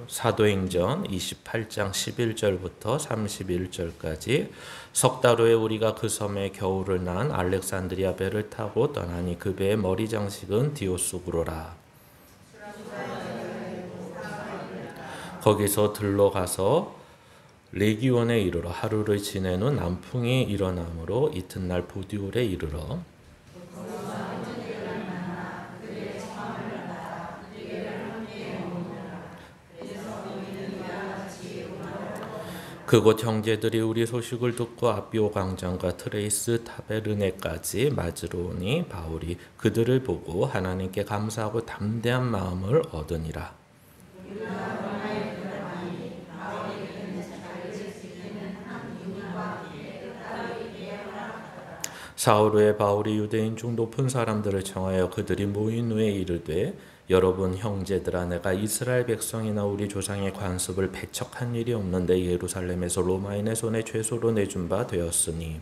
사도행전 28장 11절부터 31절까지 석 달 후에 우리가 그 섬에 겨울을 난 알렉산드리아 배를 타고 떠나니 그 배의 머리 장식은 디오스구로라. 거기서 들러가서 레기온에 이르러 하루를 지낸 후 남풍이 일어나므로 이튿날 부디올에 이르러 그곳 형제들이 우리 소식을 듣고 아비오 광장과 트레이스 타베르네까지 맞으러 오니 바울이 그들을 보고 하나님께 감사하고 담대한 마음을 얻으니라. 사흘 후에 바울이 유대인 중 높은 사람들을 청하여 그들이 모인 후에 이르되 여러분 형제들아, 내가 이스라엘 백성이나 우리 조상의 관습을 배척한 일이 없는데 예루살렘에서 로마인의 손에 죄수로 내준 바 되었으니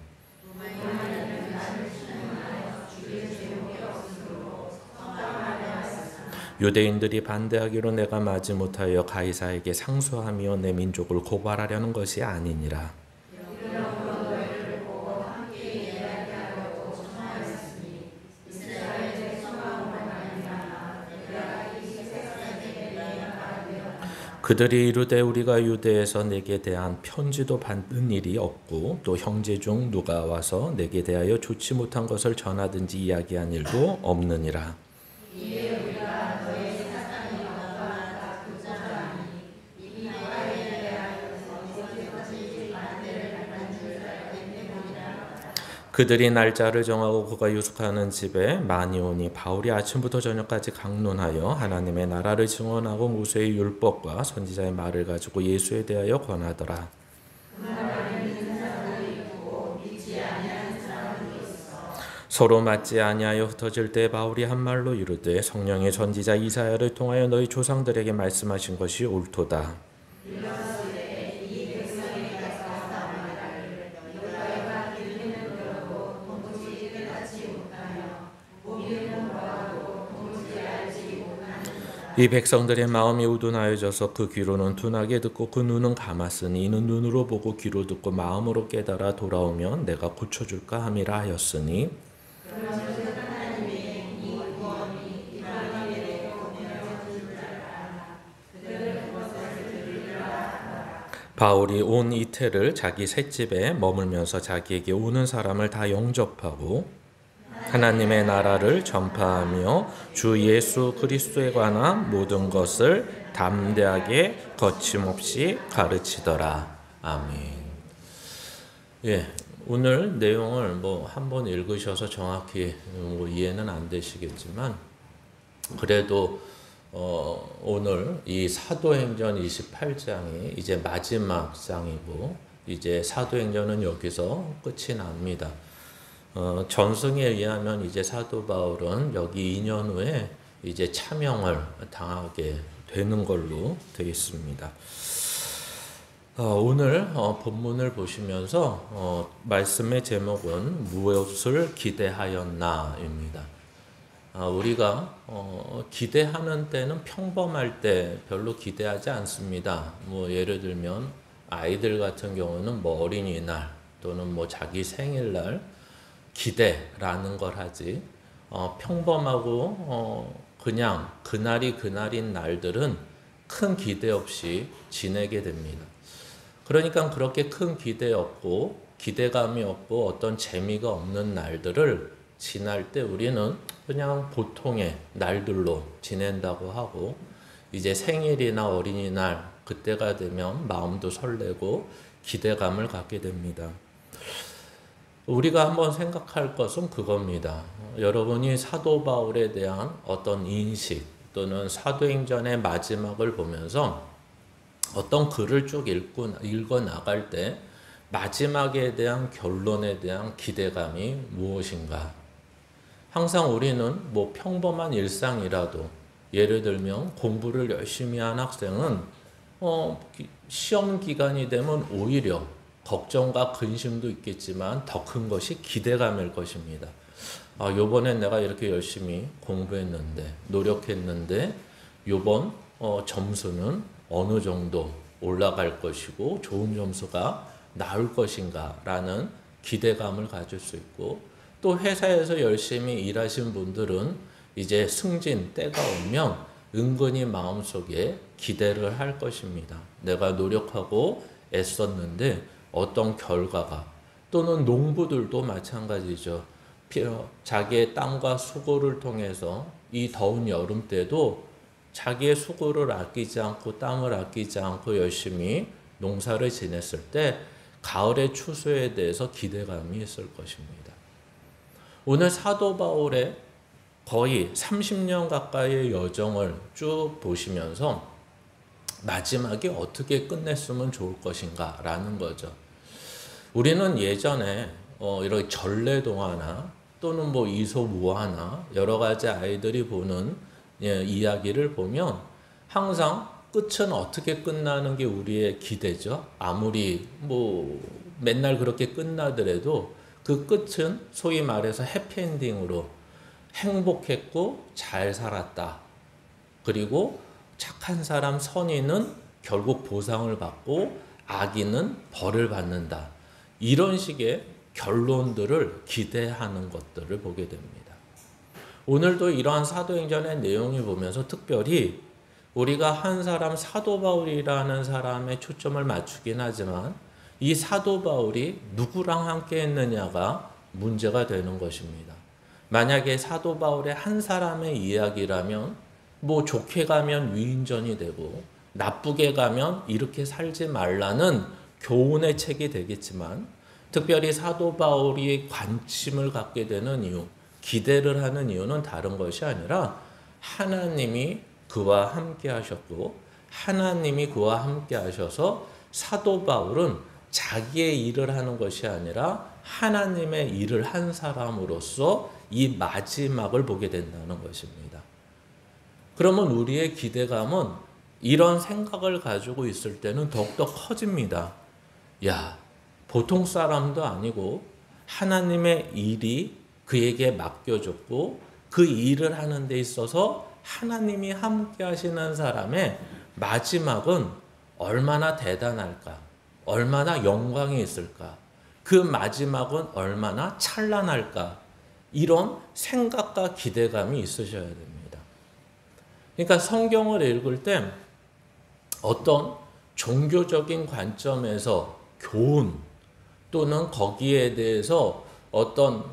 유대인들이 반대하기로 내가 마지못하여 가이사에게 상소하며 내 민족을 고발하려는 것이 아니니라. 그들이 이르되 우리가 유대에서 내게 대한 편지도 받는 일이 없고 또 형제 중 누가 와서 내게 대하여 좋지 못한 것을 전하든지 이야기한 일도 없느니라. 그들이 날짜를 정하고 그가 유숙하는 집에 많이 오니 바울이 아침부터 저녁까지 강론하여 하나님의 나라를 증언하고 모세의 율법과 선지자의 말을 가지고 예수에 대하여 권하더라. 서로 맞지 아니하여 흩어질 때 바울이 한 말로 이르되 성령의 선지자 이사야를 통하여 너희 조상들에게 말씀하신 것이 옳도다. 이 백성들의 마음이 우둔하여져서 그 귀로는 둔하게 듣고 그 눈은 감았으니 이는 눈으로 보고 귀로 듣고 마음으로 깨달아 돌아오면 내가 고쳐줄까 함이라 하였으니 바울이 온 이태를 자기 셋집에 머물면서 자기에게 오는 사람을 다 영접하고 하나님의 나라를 전파하며 주 예수 그리스도에 관한 모든 것을 담대하게 거침없이 가르치더라. 아멘. 예, 오늘 내용을 한번 읽으셔서 정확히 이해는 안 되시겠지만 그래도 오늘 이 사도행전 28장이 이제 마지막 장이고 이제 사도행전은 여기서 끝이 납니다. 전승에 의하면 이제 사도 바울은 여기 2년 후에 이제 차명을 당하게 되는 걸로 되어 있습니다. 오늘 본문을 보시면서 말씀의 제목은 무엇을 기대하였나입니다. 우리가 기대하는 때는 평범할 때 별로 기대하지 않습니다. 예를 들면 아이들 같은 경우는 어린이날 또는 자기 생일날 기대라는 걸 하지 평범하고 그냥 그날이 그날인 날들은 큰 기대 없이 지내게 됩니다. 그러니까 그렇게 큰 기대 없고 기대감이 없고 어떤 재미가 없는 날들을 지날 때 우리는 그냥 보통의 날들로 지낸다고 하고 이제 생일이나 어린이날 그때가 되면 마음도 설레고 기대감을 갖게 됩니다. 우리가 한번 생각할 것은 그겁니다. 여러분이 사도 바울에 대한 어떤 인식 또는 사도행전의 마지막을 보면서 어떤 글을 쭉 읽어 나갈 때 마지막에 대한 결론에 대한 기대감이 무엇인가? 항상 우리는 평범한 일상이라도 예를 들면 공부를 열심히 한 학생은 시험 기간이 되면 오히려 걱정과 근심도 있겠지만 더 큰 것이 기대감일 것입니다. 요번에 내가 이렇게 열심히 공부했는데 노력했는데 요번 점수는 어느 정도 올라갈 것이고 좋은 점수가 나올 것인가 라는 기대감을 가질 수 있고, 또 회사에서 열심히 일하신 분들은 이제 승진 때가 오면 은근히 마음속에 기대를 할 것입니다. 내가 노력하고 애썼는데 어떤 결과가, 또는 농부들도 마찬가지죠. 자기의 땀과 수고를 통해서 이 더운 여름 때도 자기의 수고를 아끼지 않고 땀을 아끼지 않고 열심히 농사를 지냈을 때 가을의 추수에 대해서 기대감이 있을 것입니다. 오늘 사도 바울의 거의 30년 가까이의 여정을 쭉 보시면서 마지막에 어떻게 끝냈으면 좋을 것인가 라는 거죠. 우리는 예전에 이런 전래동화나 또는 뭐 이솝우화나 여러 가지 아이들이 보는 이야기를 보면 항상 끝은 어떻게 끝나는 게 우리의 기대죠. 아무리 뭐 맨날 그렇게 끝나더라도 그 끝은 소위 말해서 해피엔딩으로 행복했고 잘 살았다. 그리고 착한 사람 선인은 결국 보상을 받고 악인은 벌을 받는다. 이런 식의 결론들을 기대하는 것들을 보게 됩니다. 오늘도 이러한 사도행전의 내용을 보면서 특별히 우리가 한 사람 사도 바울이라는 사람에 초점을 맞추긴 하지만 이 사도 바울이 누구랑 함께 했느냐가 문제가 되는 것입니다. 만약에 사도 바울의 한 사람의 이야기라면 뭐 좋게 가면 위인전이 되고 나쁘게 가면 이렇게 살지 말라는 교훈의 책이 되겠지만, 특별히 사도 바울이 관심을 갖게 되는 이유, 기대를 하는 이유는 다른 것이 아니라 하나님이 그와 함께 하셨고 하나님이 그와 함께 하셔서 사도 바울은 자기의 일을 하는 것이 아니라 하나님의 일을 한 사람으로서 이 마지막을 보게 된다는 것입니다. 그러면 우리의 기대감은 이런 생각을 가지고 있을 때는 더욱더 커집니다. 야, 보통 사람도 아니고 하나님의 일이 그에게 맡겨졌고 그 일을 하는 데 있어서 하나님이 함께 하시는 사람의 마지막은 얼마나 대단할까? 얼마나 영광이 있을까? 그 마지막은 얼마나 찬란할까? 이런 생각과 기대감이 있으셔야 됩니다. 그러니까 성경을 읽을 때 어떤 종교적인 관점에서 교훈 또는 거기에 대해서 어떤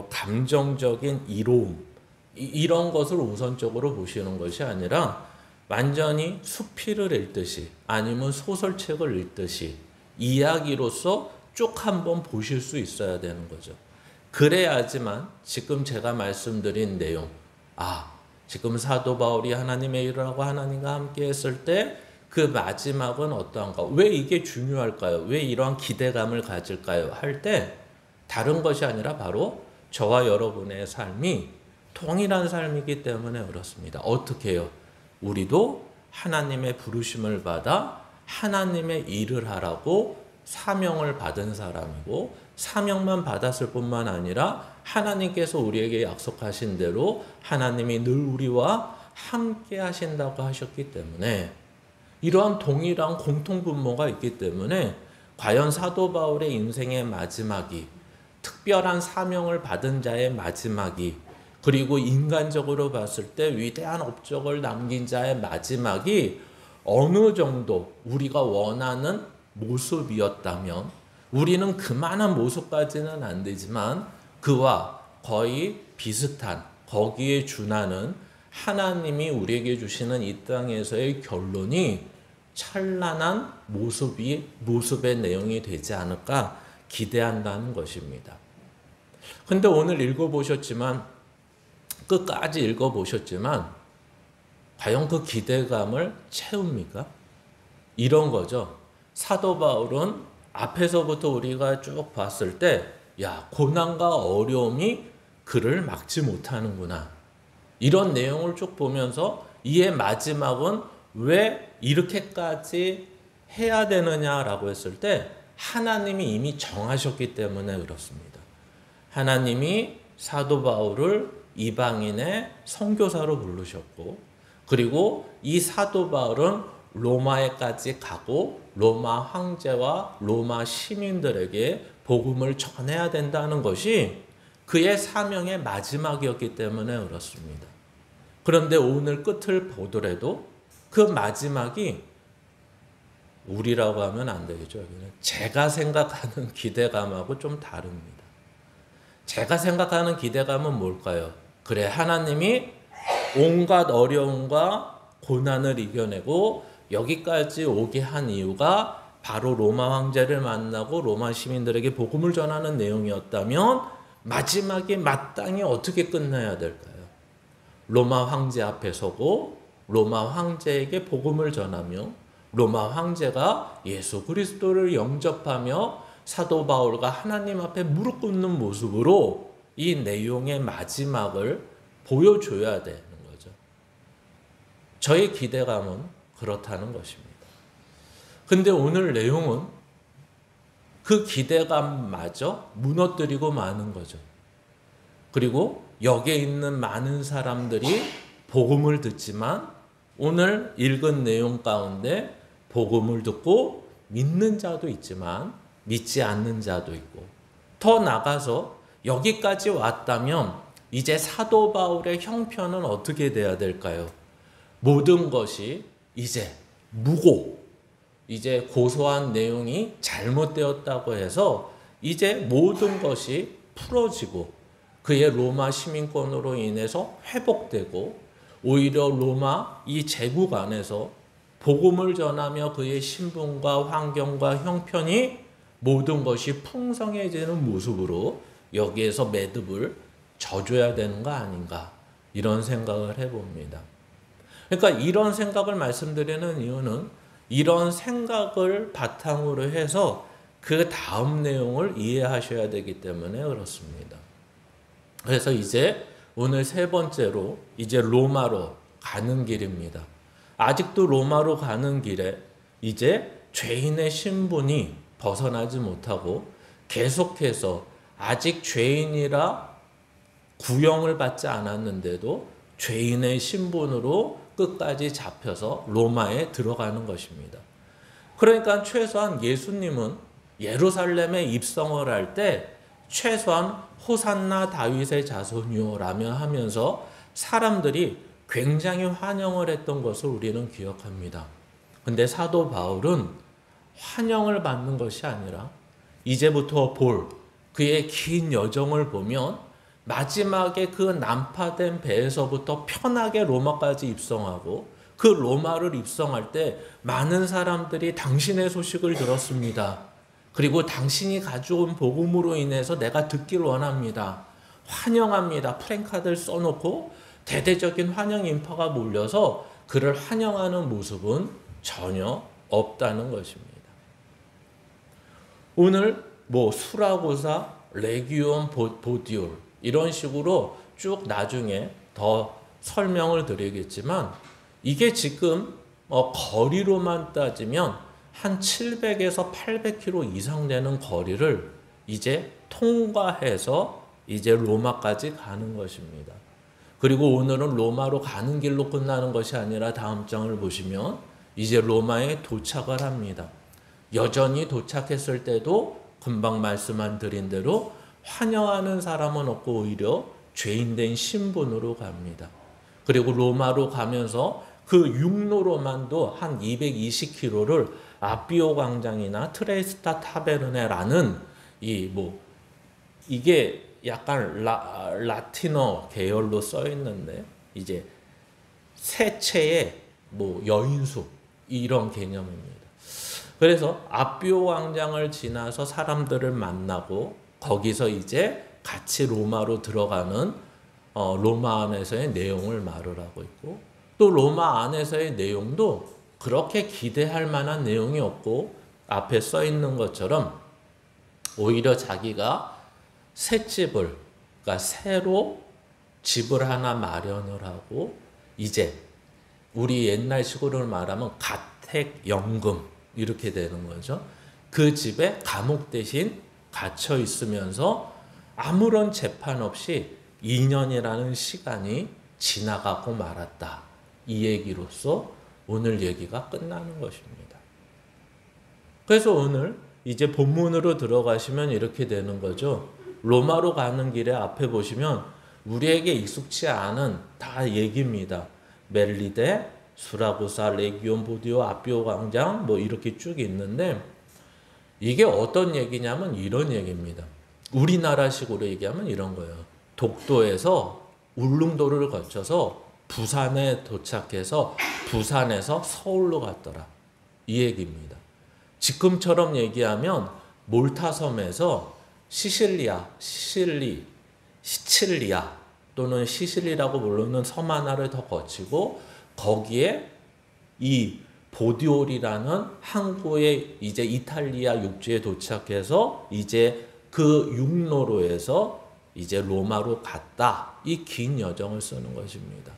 감정적인 이로움 이런 것을 우선적으로 보시는 것이 아니라 완전히 수필을 읽듯이 아니면 소설책을 읽듯이 이야기로서 쭉 한번 보실 수 있어야 되는 거죠. 그래야지만 지금 제가 말씀드린 내용, 지금 사도 바울이 하나님의 일을 하고 하나님과 함께 했을 때 그 마지막은 어떠한가? 왜 이게 중요할까요? 왜 이러한 기대감을 가질까요? 할 때 다른 것이 아니라 바로 저와 여러분의 삶이 동일한 삶이기 때문에 그렇습니다. 어떻게 해요? 우리도 하나님의 부르심을 받아 하나님의 일을 하라고 사명을 받은 사람이고, 사명만 받았을 뿐만 아니라 하나님께서 우리에게 약속하신 대로 하나님이 늘 우리와 함께 하신다고 하셨기 때문에 이러한 동일한 공통분모가 있기 때문에 과연 사도 바울의 인생의 마지막이, 특별한 사명을 받은 자의 마지막이, 그리고 인간적으로 봤을 때 위대한 업적을 남긴 자의 마지막이 어느 정도 우리가 원하는 모습이었다면, 우리는 그만한 모습까지는 안 되지만 그와 거의 비슷한, 거기에 준하는 하나님이 우리에게 주시는 이 땅에서의 결론이 찬란한 모습의 내용이 되지 않을까 기대한다는 것입니다. 근데 오늘 읽어보셨지만, 끝까지 읽어보셨지만 과연 그 기대감을 채웁니까? 이런 거죠. 사도 바울은 앞에서부터 우리가 쭉 봤을 때 고난과 어려움이 그를 막지 못하는구나. 이런 내용을 쭉 보면서 이의 마지막은 왜 이렇게까지 해야 되느냐라고 했을 때 하나님이 이미 정하셨기 때문에 그렇습니다. 하나님이 사도 바울을 이방인의 선교사로 부르셨고, 그리고 이 사도 바울은 로마에까지 가고 로마 황제와 로마 시민들에게 복음을 전해야 된다는 것이 그의 사명의 마지막이었기 때문에 그렇습니다. 그런데 오늘 끝을 보더라도 그 마지막이 우리라고 하면 안 되겠죠. 여기는 제가 생각하는 기대감하고 좀 다릅니다. 제가 생각하는 기대감은 뭘까요? 그래, 하나님이 온갖 어려움과 고난을 이겨내고 여기까지 오게 한 이유가 바로 로마 황제를 만나고 로마 시민들에게 복음을 전하는 내용이었다면 마지막에 마땅히 어떻게 끝나야 될까요? 로마 황제 앞에 서고 로마 황제에게 복음을 전하며 로마 황제가 예수 그리스도를 영접하며 사도 바울과 하나님 앞에 무릎 꿇는 모습으로 이 내용의 마지막을 보여줘야 되는 거죠. 저의 기대감은 그렇다는 것입니다. 근데 오늘 내용은 그 기대감마저 무너뜨리고 마는 거죠. 그리고 여기에 있는 많은 사람들이 복음을 듣지만 오늘 읽은 내용 가운데 복음을 듣고 믿는 자도 있지만 믿지 않는 자도 있고, 더 나가서 여기까지 왔다면 이제 사도 바울의 형편은 어떻게 돼야 될까요? 모든 것이 이제 무고, 이제 고소한 내용이 잘못되었다고 해서 이제 모든 것이 풀어지고 그의 로마 시민권으로 인해서 회복되고 오히려 로마 이 제국 안에서 복음을 전하며 그의 신분과 환경과 형편이 모든 것이 풍성해지는 모습으로 여기에서 매듭을 져줘야 되는 거 아닌가, 이런 생각을 해봅니다. 그러니까 이런 생각을 말씀드리는 이유는 이런 생각을 바탕으로 해서 그 다음 내용을 이해하셔야 되기 때문에 그렇습니다. 그래서 이제 오늘 세 번째로 이제 로마로 가는 길입니다. 아직도 로마로 가는 길에 이제 죄인의 신분이 벗어나지 못하고 계속해서 아직 죄인이라 구형을 받지 않았는데도 죄인의 신분으로 끝까지 잡혀서 로마에 들어가는 것입니다. 그러니까 최소한 예수님은 예루살렘에 입성을 할 때 최소한 호산나 다윗의 자손이요 라며 하면서 사람들이 굉장히 환영을 했던 것을 우리는 기억합니다. 근데 사도 바울은 환영을 받는 것이 아니라 이제부터 볼 그의 긴 여정을 보면 마지막에 그 난파된 배에서부터 편하게 로마까지 입성하고 그 로마를 입성할 때 많은 사람들이 당신의 소식을 들었습니다. 그리고 당신이 가져온 복음으로 인해서 내가 듣길 원합니다. 환영합니다. 프랭카드를 써놓고 대대적인 환영 인파가 몰려서 그를 환영하는 모습은 전혀 없다는 것입니다. 오늘 수라고사, 레기온 보디올 이런 식으로 쭉 나중에 더 설명을 드리겠지만 이게 지금 거리로만 따지면 한 700에서 800km 이상 되는 거리를 이제 통과해서 이제 로마까지 가는 것입니다. 그리고 오늘은 로마로 가는 길로 끝나는 것이 아니라 다음 장을 보시면 이제 로마에 도착을 합니다. 여전히 도착했을 때도 금방 말씀한 드린 대로 환영하는 사람은 없고 오히려 죄인된 신분으로 갑니다. 그리고 로마로 가면서 그 육로로만도 한 220km를 아비오 광장이나 트레스타 타베르네라는 이게 약간 라틴어 계열로 써 있는데 이제 세체의 여인숙 이런 개념입니다. 그래서 아비오 광장을 지나서 사람들을 만나고 거기서 이제 같이 로마로 들어가는 로마 안에서의 내용을 말을 하고 있고, 또 로마 안에서의 내용도 그렇게 기대할 만한 내용이 없고 앞에 써 있는 것처럼 오히려 자기가 새 집을, 그러니까 새로 집을 하나 마련을 하고 이제 우리 옛날식으로 말하면 가택연금 이렇게 되는 거죠. 그 집에 감옥 대신 갇혀 있으면서 아무런 재판 없이 2년이라는 시간이 지나가고 말았다. 이 얘기로서 오늘 얘기가 끝나는 것입니다. 그래서 오늘 이제 본문으로 들어가시면 이렇게 되는 거죠. 로마로 가는 길에 앞에 보시면 우리에게 익숙치 않은 다 얘기입니다. 멜리데, 수라구사, 레기온, 보디오, 아비오 광장 뭐 이렇게 쭉 있는데 이게 어떤 얘기냐면 이런 얘기입니다. 우리나라식으로 얘기하면 이런 거예요. 독도에서 울릉도를 거쳐서 부산에 도착해서 부산에서 서울로 갔더라. 이 얘기입니다. 지금처럼 얘기하면 몰타섬에서 시칠리아 또는 시실리라고 부르는 섬 하나를 더 거치고 거기에 이 보디올이라는 항구의 이제 이탈리아 육지에 도착해서 이제 그 육로로에서 이제 로마로 갔다. 이 긴 여정을 쓰는 것입니다.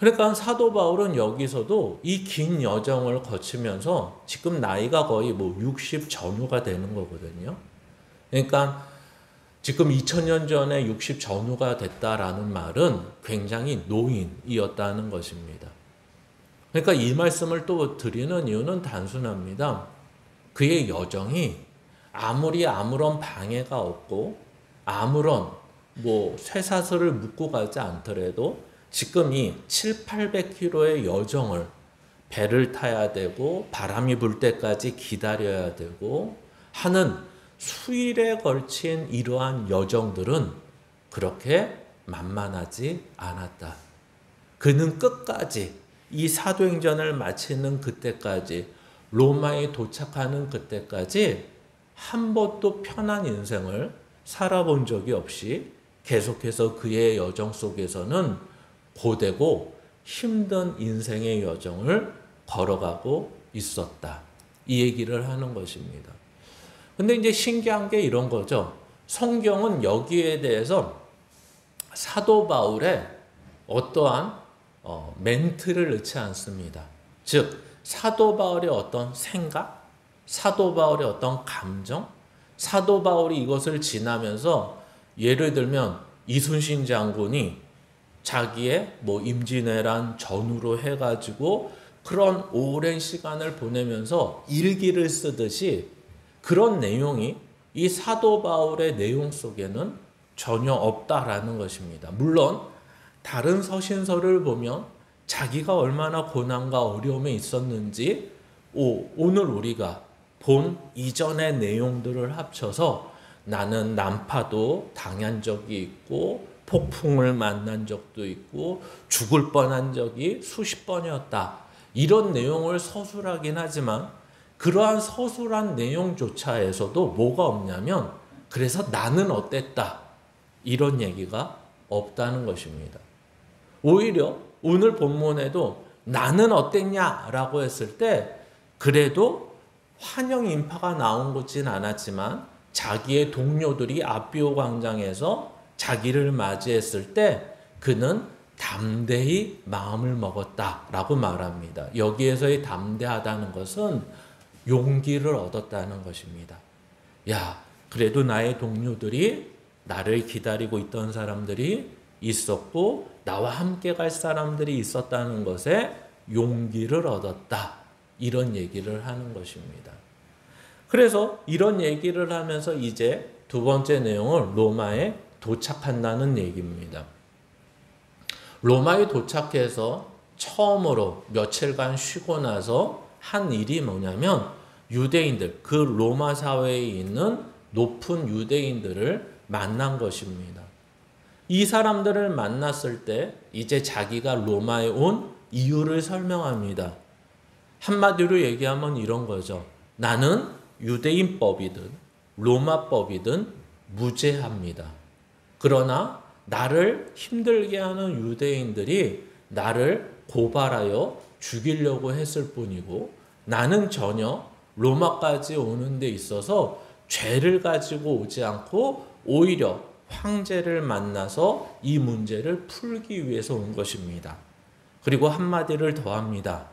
그러니까 사도 바울은 여기서도 이 긴 여정을 거치면서 지금 나이가 거의 뭐 60 전후가 되는 거거든요. 그러니까 지금 2000년 전에 60 전후가 됐다라는 말은 굉장히 노인이었다는 것입니다. 그러니까 이 말씀을 또 드리는 이유는 단순합니다. 그의 여정이 아무런 방해가 없고 아무런 뭐 쇠사슬을 묶고 가지 않더라도 지금 이 700-800km의 여정을 배를 타야 되고 바람이 불 때까지 기다려야 되고 하는 수일에 걸친 이러한 여정들은 그렇게 만만하지 않았다. 그는 끝까지 이 사도행전을 마치는 그때까지 로마에 도착하는 그때까지 한 번도 편한 인생을 살아본 적이 없이 계속해서 그의 여정 속에서는 고되고 힘든 인생의 여정을 걸어가고 있었다. 이 얘기를 하는 것입니다. 근데 이제 신기한 게 이런 거죠. 성경은 여기에 대해서 사도 바울의 어떠한 멘트를 넣지 않습니다. 즉 사도 바울의 어떤 생각, 사도 바울의 어떤 감정, 사도 바울이 이것을 지나면서 예를 들면 이순신 장군이 자기의 뭐 임진왜란 전후로 해가지고 그런 오랜 시간을 보내면서 일기를 쓰듯이 그런 내용이 이 사도 바울의 내용 속에는 전혀 없다라는 것입니다. 물론 다른 서신서를 보면 자기가 얼마나 고난과 어려움에 있었는지 오늘 우리가 본 이전의 내용들을 합쳐서 나는 난파도 당한 적이 있고 폭풍을 만난 적도 있고 죽을 뻔한 적이 수십 번이었다. 이런 내용을 서술하긴 하지만 그러한 서술한 내용조차에서도 뭐가 없냐면 그래서 나는 어땠다. 이런 얘기가 없다는 것입니다. 오히려 오늘 본문에도 나는 어땠냐라고 했을 때 그래도 환영 인파가 나온 것은 않았지만 자기의 동료들이 아비오 광장에서 자기를 맞이했을 때 그는 담대히 마음을 먹었다라고 말합니다. 여기에서의 담대하다는 것은 용기를 얻었다는 것입니다. 야, 그래도 나의 동료들이 나를 기다리고 있던 사람들이 있었고 나와 함께 갈 사람들이 있었다는 것에 용기를 얻었다. 이런 얘기를 하는 것입니다. 그래서 이런 얘기를 하면서 이제 두 번째 내용을 로마에 도착한다는 얘기입니다. 로마에 도착해서 처음으로 며칠간 쉬고 나서 한 일이 뭐냐면 유대인들, 그 로마 사회에 있는 높은 유대인들을 만난 것입니다. 이 사람들을 만났을 때 이제 자기가 로마에 온 이유를 설명합니다. 한마디로 얘기하면 이런 거죠. 나는 유대인법이든 로마법이든 무죄합니다. 그러나 나를 힘들게 하는 유대인들이 나를 고발하여 죽이려고 했을 뿐이고 나는 전혀 로마까지 오는 데 있어서 죄를 가지고 오지 않고 오히려 황제를 만나서 이 문제를 풀기 위해서 온 것입니다. 그리고 한마디를 더 합니다.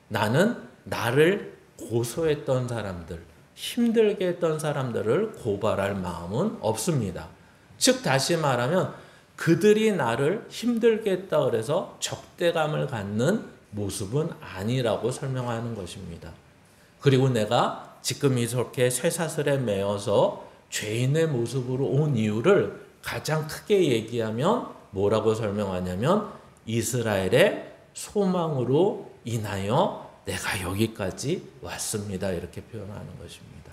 나는 나를 고소했던 사람들, 힘들게 했던 사람들을 고발할 마음은 없습니다. 즉 다시 말하면 그들이 나를 힘들게 했다 그래서 적대감을 갖는 모습은 아니라고 설명하는 것입니다. 그리고 내가 지금 이렇게 쇠사슬에 매어서 죄인의 모습으로 온 이유를 가장 크게 얘기하면 뭐라고 설명하냐면 이스라엘의 소망으로 인하여 내가 여기까지 왔습니다. 이렇게 표현하는 것입니다.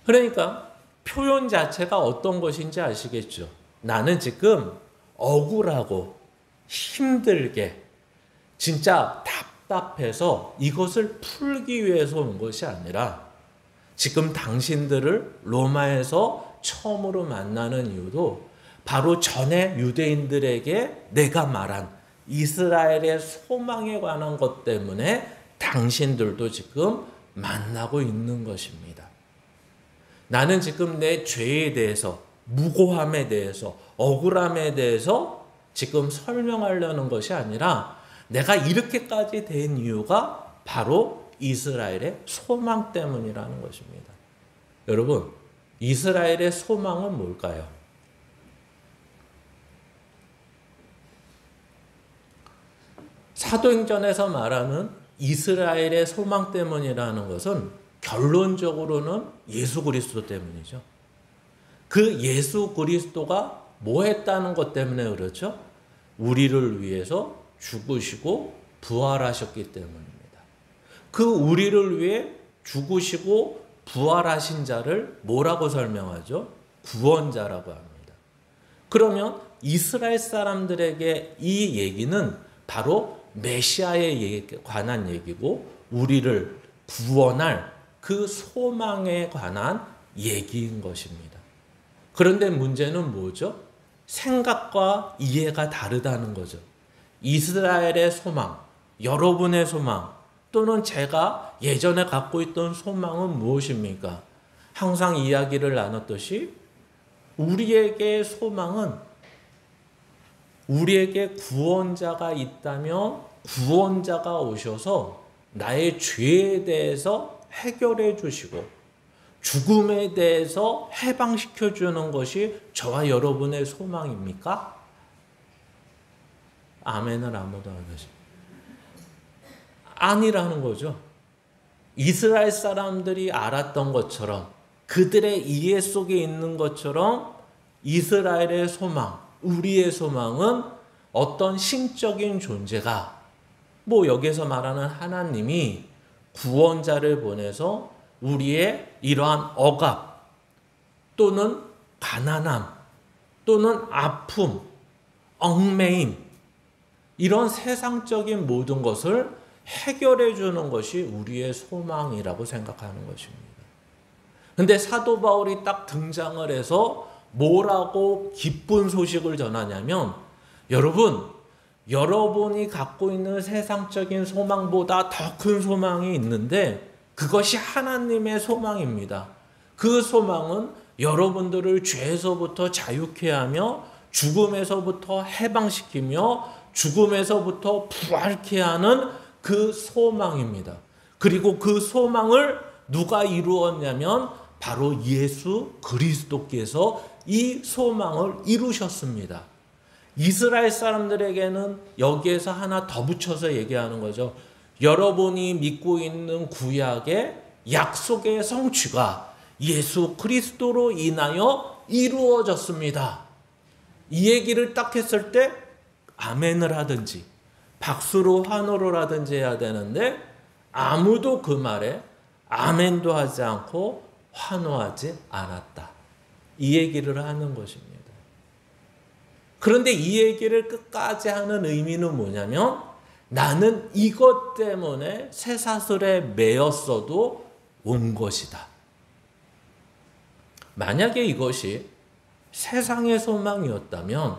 그러니까 표현 자체가 어떤 것인지 아시겠죠? 나는 지금 억울하고 힘들게 진짜 답답해서 이것을 풀기 위해서 온 것이 아니라 지금 당신들을 로마에서 처음으로 만나는 이유도 바로 전에 유대인들에게 내가 말한 이스라엘의 소망에 관한 것 때문에 당신들도 지금 만나고 있는 것입니다. 나는 지금 내 죄에 대해서, 무고함에 대해서, 억울함에 대해서 지금 설명하려는 것이 아니라 내가 이렇게까지 된 이유가 바로 이스라엘의 소망 때문이라는 것입니다. 여러분, 이스라엘의 소망은 뭘까요? 사도행전에서 말하는 이스라엘의 소망 때문이라는 것은 결론적으로는 예수 그리스도 때문이죠. 그 예수 그리스도가 뭐 했다는 것 때문에 그렇죠? 우리를 위해서 죽으시고 부활하셨기 때문입니다. 그 우리를 위해 죽으시고 부활하신 자를 뭐라고 설명하죠? 구원자라고 합니다. 그러면 이스라엘 사람들에게 이 얘기는 바로 메시아에 관한 얘기고 우리를 구원할 그 소망에 관한 얘기인 것입니다. 그런데 문제는 뭐죠? 생각과 이해가 다르다는 거죠. 이스라엘의 소망, 여러분의 소망, 또는 제가 예전에 갖고 있던 소망은 무엇입니까? 항상 이야기를 나눴듯이 우리에게 소망은 우리에게 구원자가 있다면 구원자가 오셔서 나의 죄에 대해서 해결해 주시고 죽음에 대해서 해방시켜 주는 것이 저와 여러분의 소망입니까? 아멘을 아무도 안 하십니다. 아니라는 거죠. 이스라엘 사람들이 알았던 것처럼 그들의 이해 속에 있는 것처럼 이스라엘의 소망, 우리의 소망은 어떤 신적인 존재가 여기서 말하는 하나님이 구원자를 보내서 우리의 이러한 억압 또는 가난함 또는 아픔, 얽매임 이런 세상적인 모든 것을 해결해 주는 것이 우리의 소망이라고 생각하는 것입니다. 근데 사도 바울이 딱 등장을 해서 뭐라고 기쁜 소식을 전하냐면 여러분이 갖고 있는 세상적인 소망보다 더 큰 소망이 있는데 그것이 하나님의 소망입니다. 그 소망은 여러분들을 죄에서부터 자유케 하며 죽음에서부터 해방시키며 죽음에서부터 부활케 하는 그 소망입니다. 그리고 그 소망을 누가 이루었냐면 바로 예수 그리스도께서 이 소망을 이루셨습니다. 이스라엘 사람들에게는 여기에서 하나 더 붙여서 얘기하는 거죠. 여러분이 믿고 있는 구약의 약속의 성취가 예수 그리스도로 인하여 이루어졌습니다. 이 얘기를 딱 했을 때 아멘을 하든지 박수로 환호를 하든지 해야 되는데 아무도 그 말에 아멘도 하지 않고 환호하지 않았다. 이 얘기를 하는 것입니다. 그런데 이 얘기를 끝까지 하는 의미는 뭐냐면 나는 이것 때문에 쇠사슬에 매였어도 온 것이다. 만약에 이것이 세상의 소망이었다면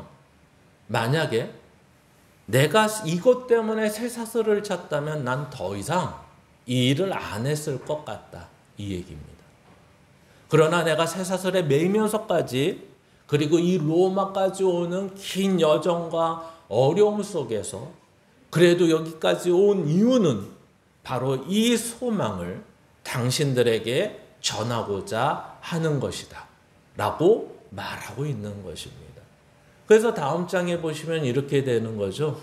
만약에 내가 이것 때문에 쇠사슬을 찼다면 난 더 이상 이 일을 안 했을 것 같다. 이 얘기입니다. 그러나 내가 쇠사슬에 매이면서까지 그리고 이 로마까지 오는 긴 여정과 어려움 속에서 그래도 여기까지 온 이유는 바로 이 소망을 당신들에게 전하고자 하는 것이다. 라고 말하고 있는 것입니다. 그래서 다음 장에 보시면 이렇게 되는 거죠.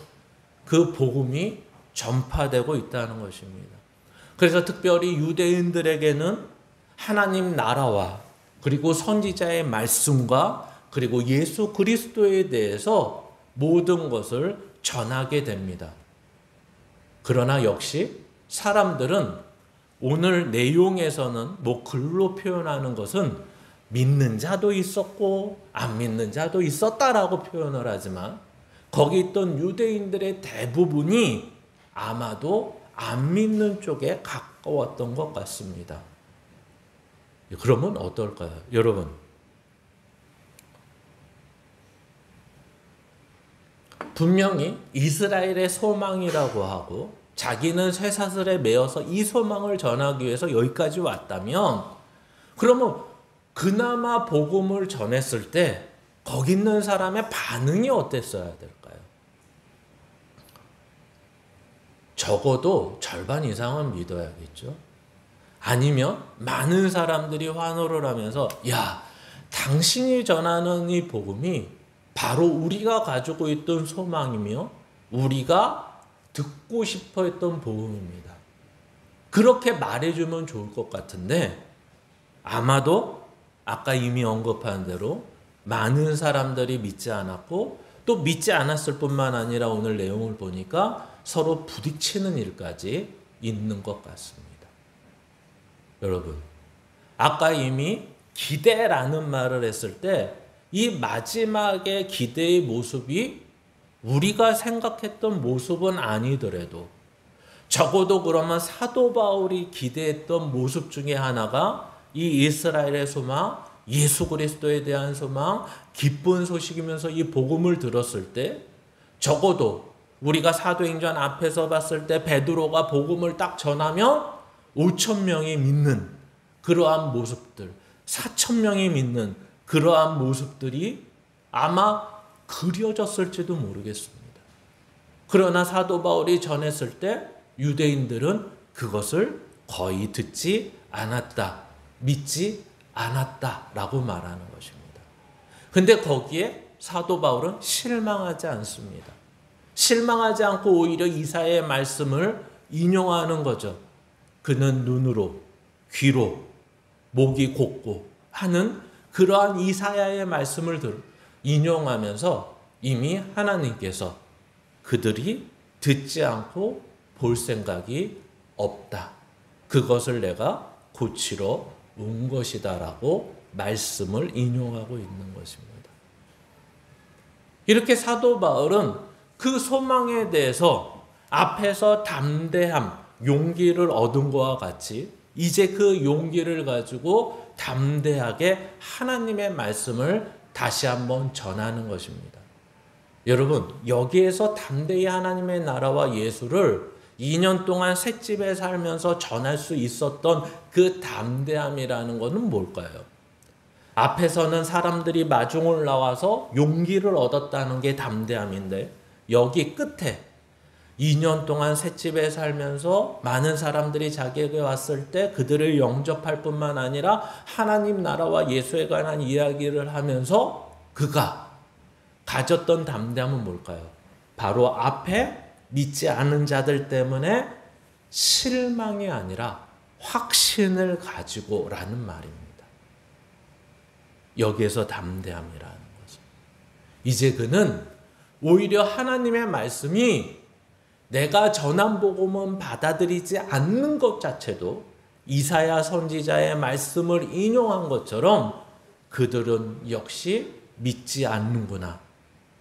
그 복음이 전파되고 있다는 것입니다. 그래서 특별히 유대인들에게는 하나님 나라와 그리고 선지자의 말씀과 그리고 예수 그리스도에 대해서 모든 것을 전하게 됩니다. 그러나 역시 사람들은 오늘 내용에서는 글로 표현하는 것은 믿는 자도 있었고 안 믿는 자도 있었다라고 표현을 하지만 거기 있던 유대인들의 대부분이 아마도 안 믿는 쪽에 가까웠던 것 같습니다. 그러면 어떨까요? 여러분, 분명히 이스라엘의 소망이라고 하고 자기는 쇠사슬에 매어서 이 소망을 전하기 위해서 여기까지 왔다면 그러면 그나마 복음을 전했을 때 거기 있는 사람의 반응이 어땠어야 될까요? 적어도 절반 이상은 믿어야겠죠. 아니면 많은 사람들이 환호를 하면서 야, 당신이 전하는 이 복음이 바로 우리가 가지고 있던 소망이며 우리가 듣고 싶어 했던 복음입니다. 그렇게 말해주면 좋을 것 같은데 아마도 아까 이미 언급한 대로 많은 사람들이 믿지 않았고 또 믿지 않았을 뿐만 아니라 오늘 내용을 보니까 서로 부딪히는 일까지 있는 것 같습니다. 여러분, 아까 이미 기대라는 말을 했을 때 이 마지막의 기대의 모습이 우리가 생각했던 모습은 아니더라도 적어도 그러면 사도 바울이 기대했던 모습 중에 하나가 이 이스라엘의 소망, 예수 그리스도에 대한 소망, 기쁜 소식이면서 이 복음을 들었을 때 적어도 우리가 사도행전 앞에서 봤을 때 베드로가 복음을 딱 전하면 5천 명이 믿는 그러한 모습들, 4천 명이 믿는 그러한 모습들이 아마 그려졌을지도 모르겠습니다. 그러나 사도 바울이 전했을 때 유대인들은 그것을 거의 듣지 않았다, 믿지 않았다라고 말하는 것입니다. 근데 거기에 사도 바울은 실망하지 않습니다. 실망하지 않고 오히려 이사야의 말씀을 인용하는 거죠. 그는 눈으로, 귀로, 목이 곧고 하는 그러한 이사야의 말씀을 인용하면서 이미 하나님께서 그들이 듣지 않고 볼 생각이 없다. 그것을 내가 고치러 온 것이다라고 말씀을 인용하고 있는 것입니다. 이렇게 사도 바울은 그 소망에 대해서 앞에서 담대함, 용기를 얻은 것과 같이 이제 그 용기를 가지고 담대하게 하나님의 말씀을 다시 한번 전하는 것입니다. 여러분, 여기에서 담대히 하나님의 나라와 예수를 2년 동안 셋집에 살면서 전할 수 있었던 그 담대함이라는 것은 뭘까요? 앞에서는 사람들이 마중을 나와서 용기를 얻었다는 게 담대함인데 여기 끝에 2년 동안 셋집에 살면서 많은 사람들이 자기에게 왔을 때 그들을 영접할 뿐만 아니라 하나님 나라와 예수에 관한 이야기를 하면서 그가 가졌던 담대함은 뭘까요? 바로 앞에 믿지 않은 자들 때문에 실망이 아니라 확신을 가지고라는 말입니다. 여기에서 담대함이라는 거죠. 이제 그는 오히려 하나님의 말씀이 내가 전한 복음은 받아들이지 않는 것 자체도 이사야 선지자의 말씀을 인용한 것처럼 그들은 역시 믿지 않는구나.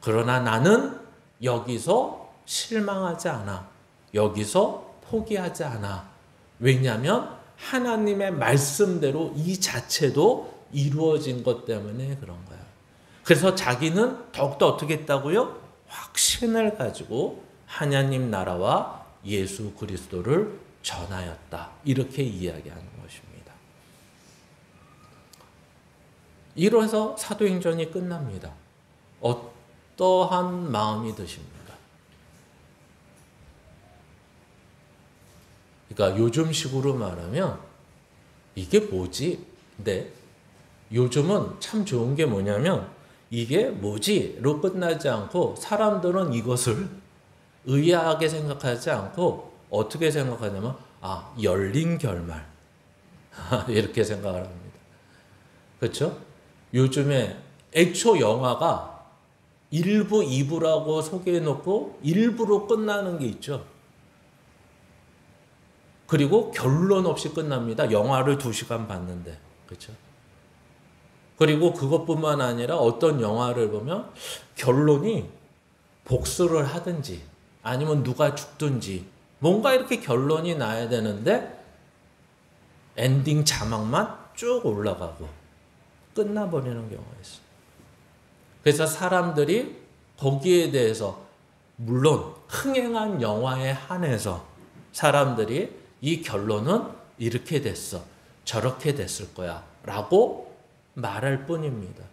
그러나 나는 여기서 실망하지 않아. 여기서 포기하지 않아. 왜냐하면 하나님의 말씀대로 이 자체도 이루어진 것 때문에 그런 거야. 그래서 자기는 더욱더 어떻게 했다고요? 확신을 가지고 하나님 나라와 예수 그리스도를 전하였다. 이렇게 이야기하는 것입니다. 이로해서 사도행전이 끝납니다. 어떠한 마음이 드십니까? 그러니까 요즘식으로 말하면 이게 뭐지? 근데 요즘은 참 좋은 게 뭐냐면 이게 뭐지?로 끝나지 않고 사람들은 이것을 의아하게 생각하지 않고 어떻게 생각하냐면 열린 결말 이렇게 생각을 합니다. 그렇죠? 요즘에 애초 영화가 1부, 2부라고 소개해놓고 1부로 끝나는 게 있죠. 그리고 결론 없이 끝납니다. 영화를 2시간 봤는데. 그렇죠? 그리고 그것뿐만 아니라 어떤 영화를 보면 결론이 복수를 하든지 아니면 누가 죽든지 뭔가 이렇게 결론이 나야 되는데 엔딩 자막만 쭉 올라가고 끝나버리는 경우가 있어요. 그래서 사람들이 거기에 대해서 물론 흥행한 영화에 한해서 사람들이 이 결론은 이렇게 됐어, 저렇게 됐을 거야 라고 말할 뿐입니다.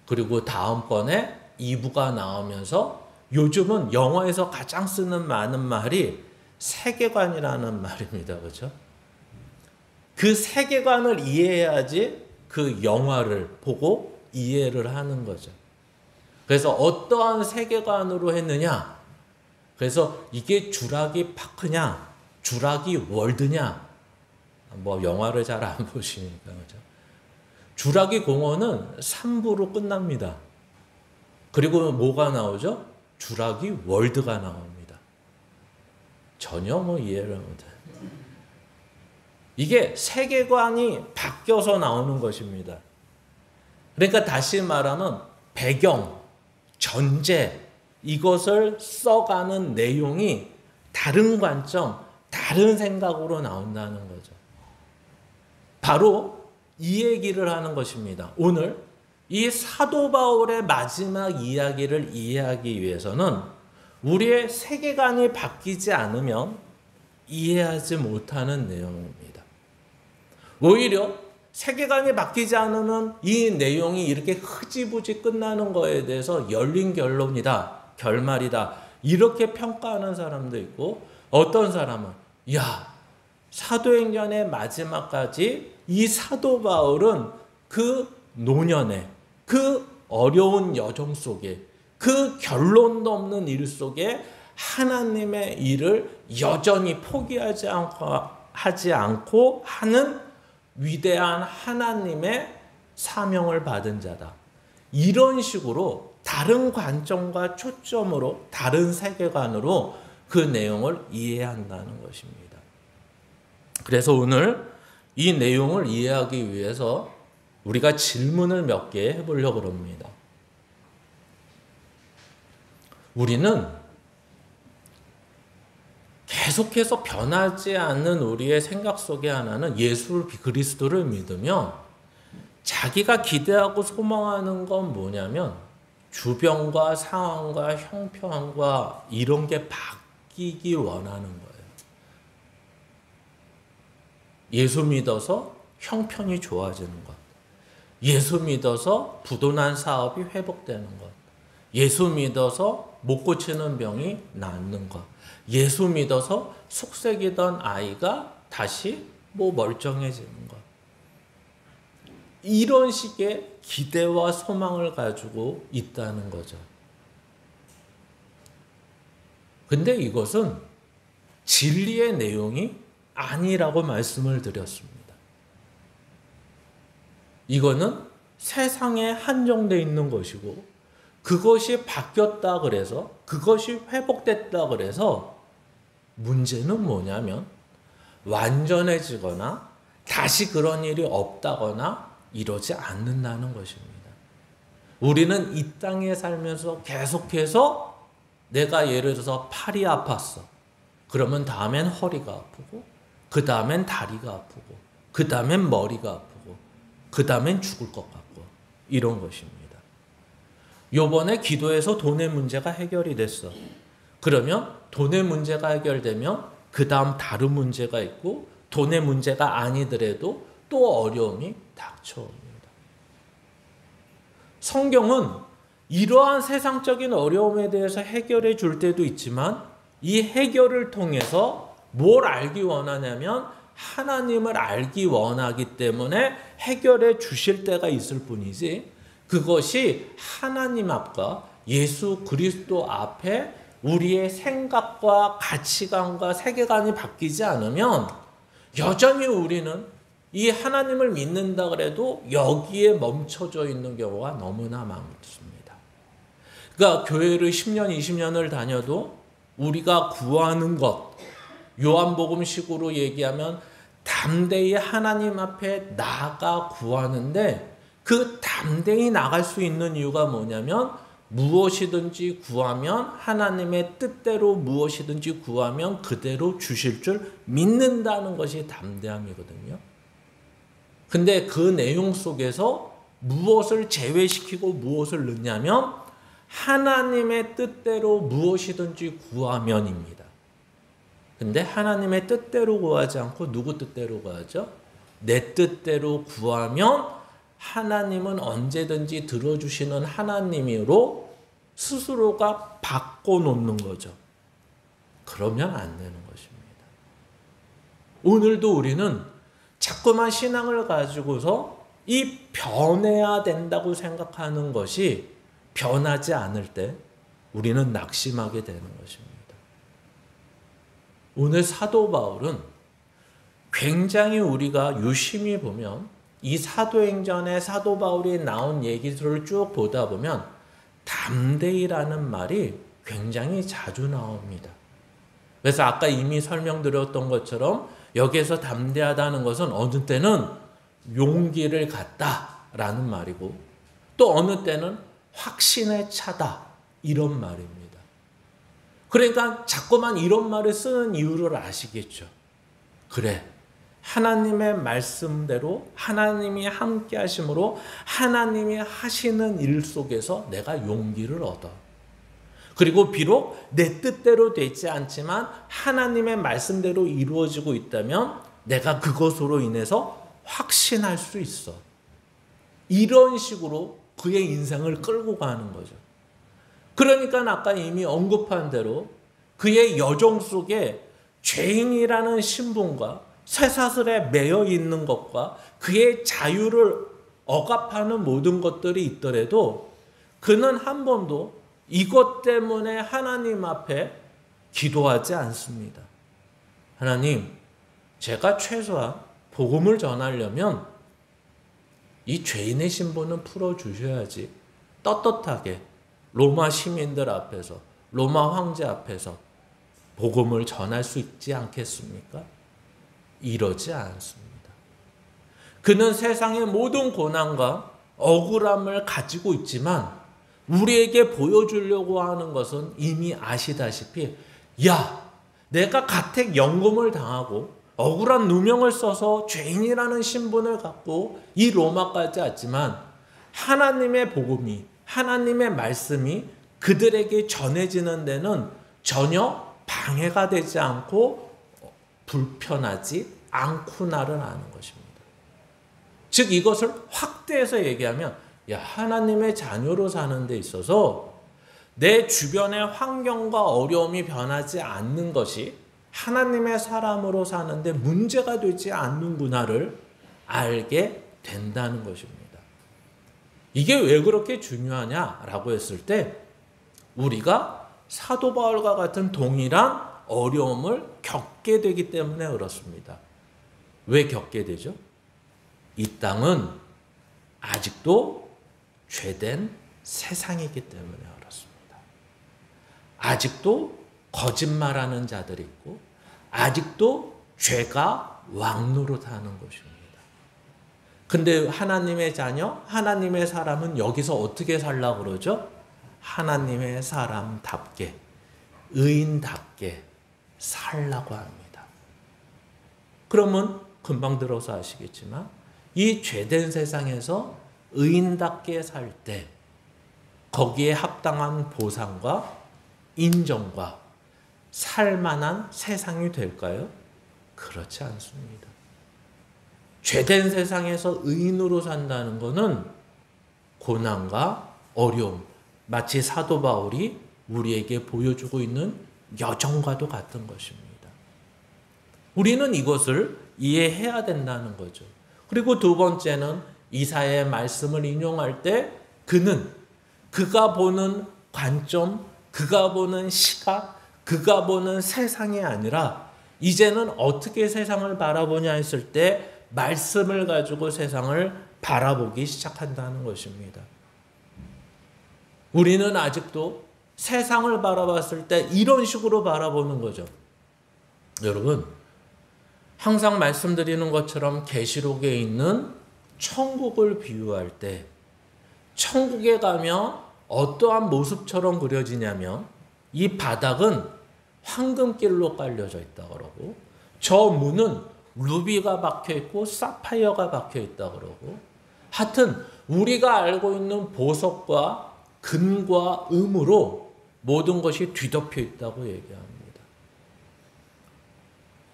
그리고 다음번에 2부가 나오면서 요즘은 영화에서 가장 쓰는 많은 말이 세계관이라는 말입니다. 그렇죠? 그 세계관을 이해해야지 그 영화를 보고 이해를 하는 거죠. 그래서 어떠한 세계관으로 했느냐? 그래서 이게 주라기 파크냐? 주라기 월드냐? 뭐 영화를 잘 안 보시니까. 그렇죠? 주라기 공원은 3부로 끝납니다. 그리고 뭐가 나오죠? 주라기 월드가 나옵니다. 전혀 이해를 못해요. 이게 세계관이 바뀌어서 나오는 것입니다. 그러니까 다시 말하면 배경, 전제 이것을 써가는 내용이 다른 관점, 다른 생각으로 나온다는 거죠. 바로 이 얘기를 하는 것입니다. 오늘 이 사도 바울의 마지막 이야기를 이해하기 위해서는 우리의 세계관이 바뀌지 않으면 이해하지 못하는 내용입니다. 오히려 세계관이 바뀌지 않으면 이 내용이 이렇게 흐지부지 끝나는 거에 대해서 열린 결론이다, 결말이다 이렇게 평가하는 사람도 있고 어떤 사람은 사도행전의 마지막까지 이 사도 바울은 그 노년에 그 어려운 여정 속에 그 결론도 없는 일 속에 하나님의 일을 여전히 포기하지 않고 하는 위대한 하나님의 사명을 받은 자다. 이런 식으로 다른 관점과 초점으로 다른 세계관으로 그 내용을 이해한다는 것입니다. 그래서 오늘 이 내용을 이해하기 위해서 우리가 질문을 몇 개 해보려고 합니다. 우리는 계속해서 변하지 않는 우리의 생각 속에 하나는 예수 그리스도를 믿으면 자기가 기대하고 소망하는 건 뭐냐면 주변과 상황과 형편과 이런 게 바뀌기 원하는 거예요. 예수 믿어서 형편이 좋아지는 것. 예수 믿어서 부도난 사업이 회복되는 것. 예수 믿어서 못 고치는 병이 낫는 것. 예수 믿어서 속색이던 아이가 다시 멀쩡해지는 것. 이런 식의 기대와 소망을 가지고 있다는 거죠. 근데 이것은 진리의 내용이 아니라고 말씀을 드렸습니다. 이거는 세상에 한정되어 있는 것이고 그것이 바뀌었다 그래서 그것이 회복됐다 그래서 문제는 뭐냐면 완전해지거나 다시 그런 일이 없다거나 이러지 않는다는 것입니다. 우리는 이 땅에 살면서 계속해서 내가 예를 들어서 팔이 아팠어. 그러면 다음엔 허리가 아프고 그 다음엔 다리가 아프고 그 다음엔 머리가 아프고 그 다음엔 죽을 것 같고 이런 것입니다. 요번에 기도해서 돈의 문제가 해결이 됐어. 그러면 돈의 문제가 해결되면 그 다음 다른 문제가 있고 돈의 문제가 아니더라도 또 어려움이 닥쳐옵니다. 성경은 이러한 세상적인 어려움에 대해서 해결해 줄 때도 있지만 이 해결을 통해서 뭘 알기 원하냐면 하나님을 알기 원하기 때문에 해결해 주실 때가 있을 뿐이지 그것이 하나님 앞과 예수 그리스도 앞에 우리의 생각과 가치관과 세계관이 바뀌지 않으면 여전히 우리는 이 하나님을 믿는다 그래도 여기에 멈춰져 있는 경우가 너무나 많습니다. 그러니까 교회를 10년, 20년을 다녀도 우리가 구하는 것, 요한복음식으로 얘기하면 담대히 하나님 앞에 나아가 구하는데, 그 담대히 나갈 수 있는 이유가 뭐냐면 무엇이든지 구하면 하나님의 뜻대로 무엇이든지 구하면 그대로 주실 줄 믿는다는 것이 담대함이거든요. 근데 그 내용 속에서 무엇을 제외시키고 무엇을 넣냐면 하나님의 뜻대로 무엇이든지 구하면입니다. 근데 하나님의 뜻대로 구하지 않고 누구 뜻대로 구하죠? 내 뜻대로 구하면 하나님은 언제든지 들어주시는 하나님으로 스스로가 바꿔놓는 거죠. 그러면 안 되는 것입니다. 오늘도 우리는 자꾸만 신앙을 가지고서 이 변해야 된다고 생각하는 것이 변하지 않을 때 우리는 낙심하게 되는 것입니다. 오늘 사도 바울은 굉장히 우리가 유심히 보면 이 사도행전에 사도 바울이 나온 얘기들을 쭉 보다 보면 담대히라는 말이 굉장히 자주 나옵니다. 그래서 아까 이미 설명드렸던 것처럼 여기에서 담대하다는 것은 어느 때는 용기를 갖다라는 말이고 또 어느 때는 확신에 차다 이런 말입니다. 그러니까 자꾸만 이런 말을 쓰는 이유를 아시겠죠. 그래, 하나님의 말씀대로 하나님이 함께 하심으로 하나님이 하시는 일 속에서 내가 용기를 얻어. 그리고 비록 내 뜻대로 되지 않지만 하나님의 말씀대로 이루어지고 있다면 내가 그것으로 인해서 확신할 수 있어. 이런 식으로 그의 인생을 끌고 가는 거죠. 그러니까 아까 이미 언급한 대로 그의 여정 속에 죄인이라는 신분과 쇠사슬에 매여 있는 것과 그의 자유를 억압하는 모든 것들이 있더라도 그는 한 번도 이것 때문에 하나님 앞에 기도하지 않습니다. 하나님, 제가 최소한 복음을 전하려면 이 죄인의 신분은 풀어주셔야지 떳떳하게 로마 시민들 앞에서 로마 황제 앞에서 복음을 전할 수 있지 않겠습니까? 이러지 않습니다. 그는 세상의 모든 고난과 억울함을 가지고 있지만 우리에게 보여주려고 하는 것은 이미 아시다시피 내가 가택 연금을 당하고 억울한 누명을 써서 죄인이라는 신분을 갖고 이 로마까지 왔지만 하나님의 복음이 하나님의 말씀이 그들에게 전해지는 데는 전혀 방해가 되지 않고 불편하지 않구나를 아는 것입니다. 즉 이것을 확대해서 얘기하면 하나님의 자녀로 사는 데 있어서 내 주변의 환경과 어려움이 변하지 않는 것이 하나님의 사람으로 사는데 문제가 되지 않는구나를 알게 된다는 것입니다. 이게 왜 그렇게 중요하냐라고 했을 때 우리가 사도 바울과 같은 동일한 어려움을 겪게 되기 때문에 그렇습니다. 왜 겪게 되죠? 이 땅은 아직도 죄된 세상이기 때문에 그렇습니다. 아직도 거짓말하는 자들이 있고 아직도 죄가 왕노릇하는 것입니다. 근데 하나님의 자녀, 하나님의 사람은 여기서 어떻게 살라고 그러죠? 하나님의 사람답게, 의인답게 살라고 합니다. 그러면 금방 들어서 아시겠지만 이 죄된 세상에서 의인답게 살 때 거기에 합당한 보상과 인정과 살만한 세상이 될까요? 그렇지 않습니다. 죄된 세상에서 의인으로 산다는 것은 고난과 어려움, 마치 사도 바울이 우리에게 보여주고 있는 여정과도 같은 것입니다. 우리는 이것을 이해해야 된다는 거죠. 그리고 두 번째는 이사야의 말씀을 인용할 때 그가 보는 관점, 그가 보는 시각, 그가 보는 세상이 아니라 이제는 어떻게 세상을 바라보냐 했을 때 말씀을 가지고 세상을 바라보기 시작한다는 것입니다. 우리는 아직도 세상을 바라봤을 때 이런 식으로 바라보는 거죠. 여러분, 항상 말씀드리는 것처럼 계시록에 있는 천국을 비유할 때 천국에 가면 어떠한 모습처럼 그려지냐면 이 바닥은 황금길로 깔려져 있다 그러고 저 문은 루비가 박혀 있고 사파이어가 박혀 있다 그러고 하여튼 우리가 알고 있는 보석과 금과 음으로 모든 것이 뒤덮여 있다고 얘기합니다.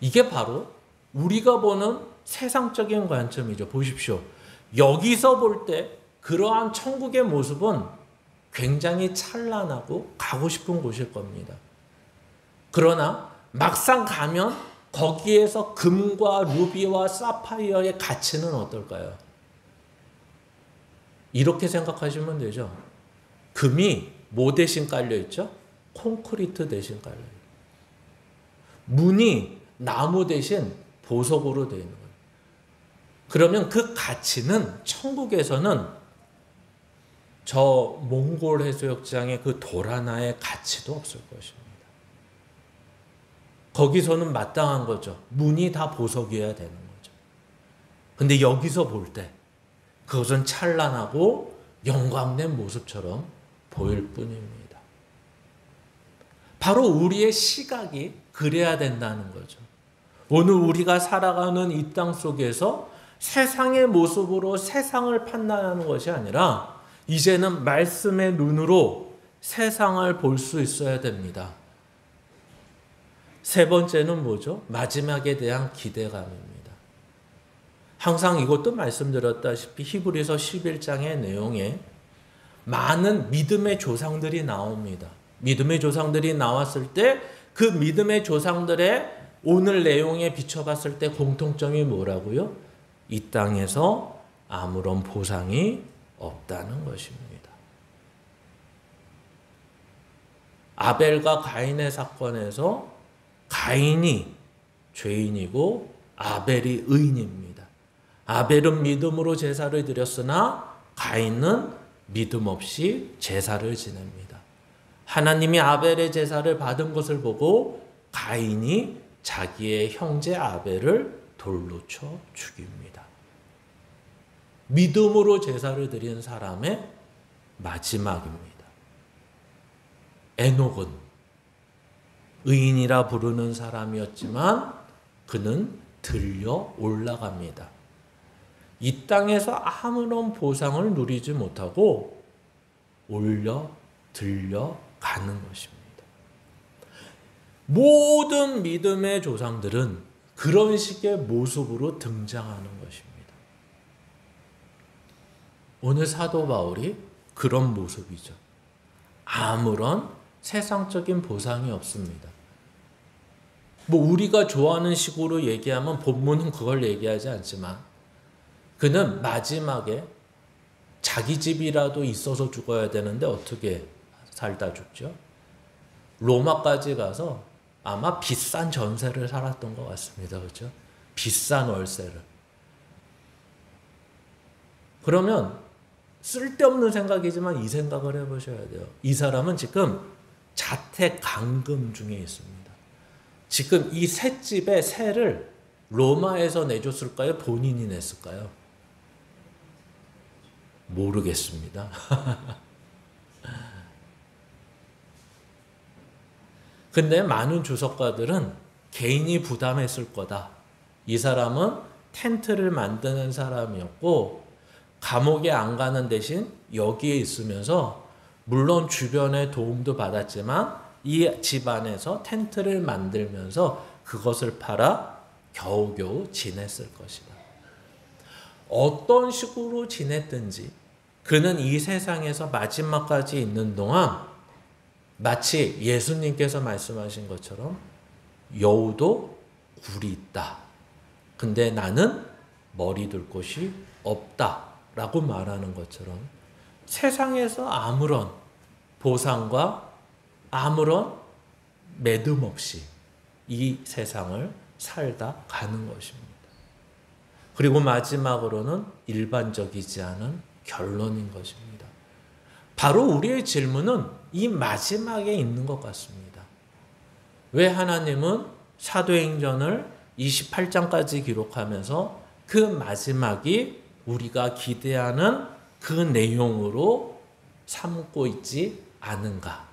이게 바로 우리가 보는 세상적인 관점이죠. 보십시오. 여기서 볼 때 그러한 천국의 모습은 굉장히 찬란하고 가고 싶은 곳일 겁니다. 그러나 막상 가면 거기에서 금과 루비와 사파이어의 가치는 어떨까요? 이렇게 생각하시면 되죠. 금이 뭐 대신 깔려있죠? 콘크리트 대신 깔려있죠. 문이 나무 대신 보석으로 되어 있는 거예요. 그러면 그 가치는 천국에서는 저 몽골 해수욕장의 그 돌 하나의 가치도 없을 것입니다. 거기서는 마땅한 거죠. 문이 다 보석이어야 되는 거죠. 근데 여기서 볼 때 그것은 찬란하고 영광된 모습처럼 보일 뿐입니다. 바로 우리의 시각이 그래야 된다는 거죠. 오늘 우리가 살아가는 이 땅 속에서 세상의 모습으로 세상을 판단하는 것이 아니라 이제는 말씀의 눈으로 세상을 볼 수 있어야 됩니다. 세 번째는 뭐죠? 마지막에 대한 기대감입니다. 항상 이것도 말씀드렸다시피 히브리서 11장의 내용에 많은 믿음의 조상들이 나옵니다. 믿음의 조상들이 나왔을 때 그 믿음의 조상들의 오늘 내용에 비춰봤을 때 공통점이 뭐라고요? 이 땅에서 아무런 보상이 없다는 것입니다. 아벨과 가인의 사건에서 가인이 죄인이고 아벨이 의인입니다. 아벨은 믿음으로 제사를 드렸으나 가인은 믿음 없이 제사를 지냅니다. 하나님이 아벨의 제사를 받은 것을 보고 가인이 자기의 형제 아벨을 돌로 쳐 죽입니다. 믿음으로 제사를 드린 사람의 마지막입니다. 에녹은 의인이라 부르는 사람이었지만 그는 들려 올라갑니다. 이 땅에서 아무런 보상을 누리지 못하고 들려 가는 것입니다. 모든 믿음의 조상들은 그런 식의 모습으로 등장하는 것입니다. 오늘 사도 바울이 그런 모습이죠. 아무런 세상적인 보상이 없습니다. 우리가 좋아하는 식으로 얘기하면 본문은 그걸 얘기하지 않지만 그는 마지막에 자기 집이라도 있어서 죽어야 되는데 어떻게 살다 죽죠? 로마까지 가서 아마 비싼 전세를 살았던 것 같습니다. 그렇죠? 비싼 월세를. 그러면 쓸데없는 생각이지만 이 생각을 해보셔야 돼요. 이 사람은 지금 자택 감금 중에 있습니다. 지금 이 새 집의 세를 로마에서 내줬을까요? 본인이 냈을까요? 모르겠습니다. 근데 많은 주석가들은 개인이 부담했을 거다. 이 사람은 텐트를 만드는 사람이었고 감옥에 안 가는 대신 여기에 있으면서 물론 주변의 도움도 받았지만 이 집안에서 텐트를 만들면서 그것을 팔아 겨우겨우 지냈을 것이다. 어떤 식으로 지냈든지 그는 이 세상에서 마지막까지 있는 동안 마치 예수님께서 말씀하신 것처럼 여우도 굴이 있다. 근데 나는 머리 둘 곳이 없다. 라고 말하는 것처럼 세상에서 아무런 보상과 아무런 매듭 없이 이 세상을 살다 가는 것입니다. 그리고 마지막으로는 일반적이지 않은 결론인 것입니다. 바로 우리의 질문은 이 마지막에 있는 것 같습니다. 왜 하나님은 사도행전을 28장까지 기록하면서 그 마지막이 우리가 기대하는 그 내용으로 삼고 있지 않은가?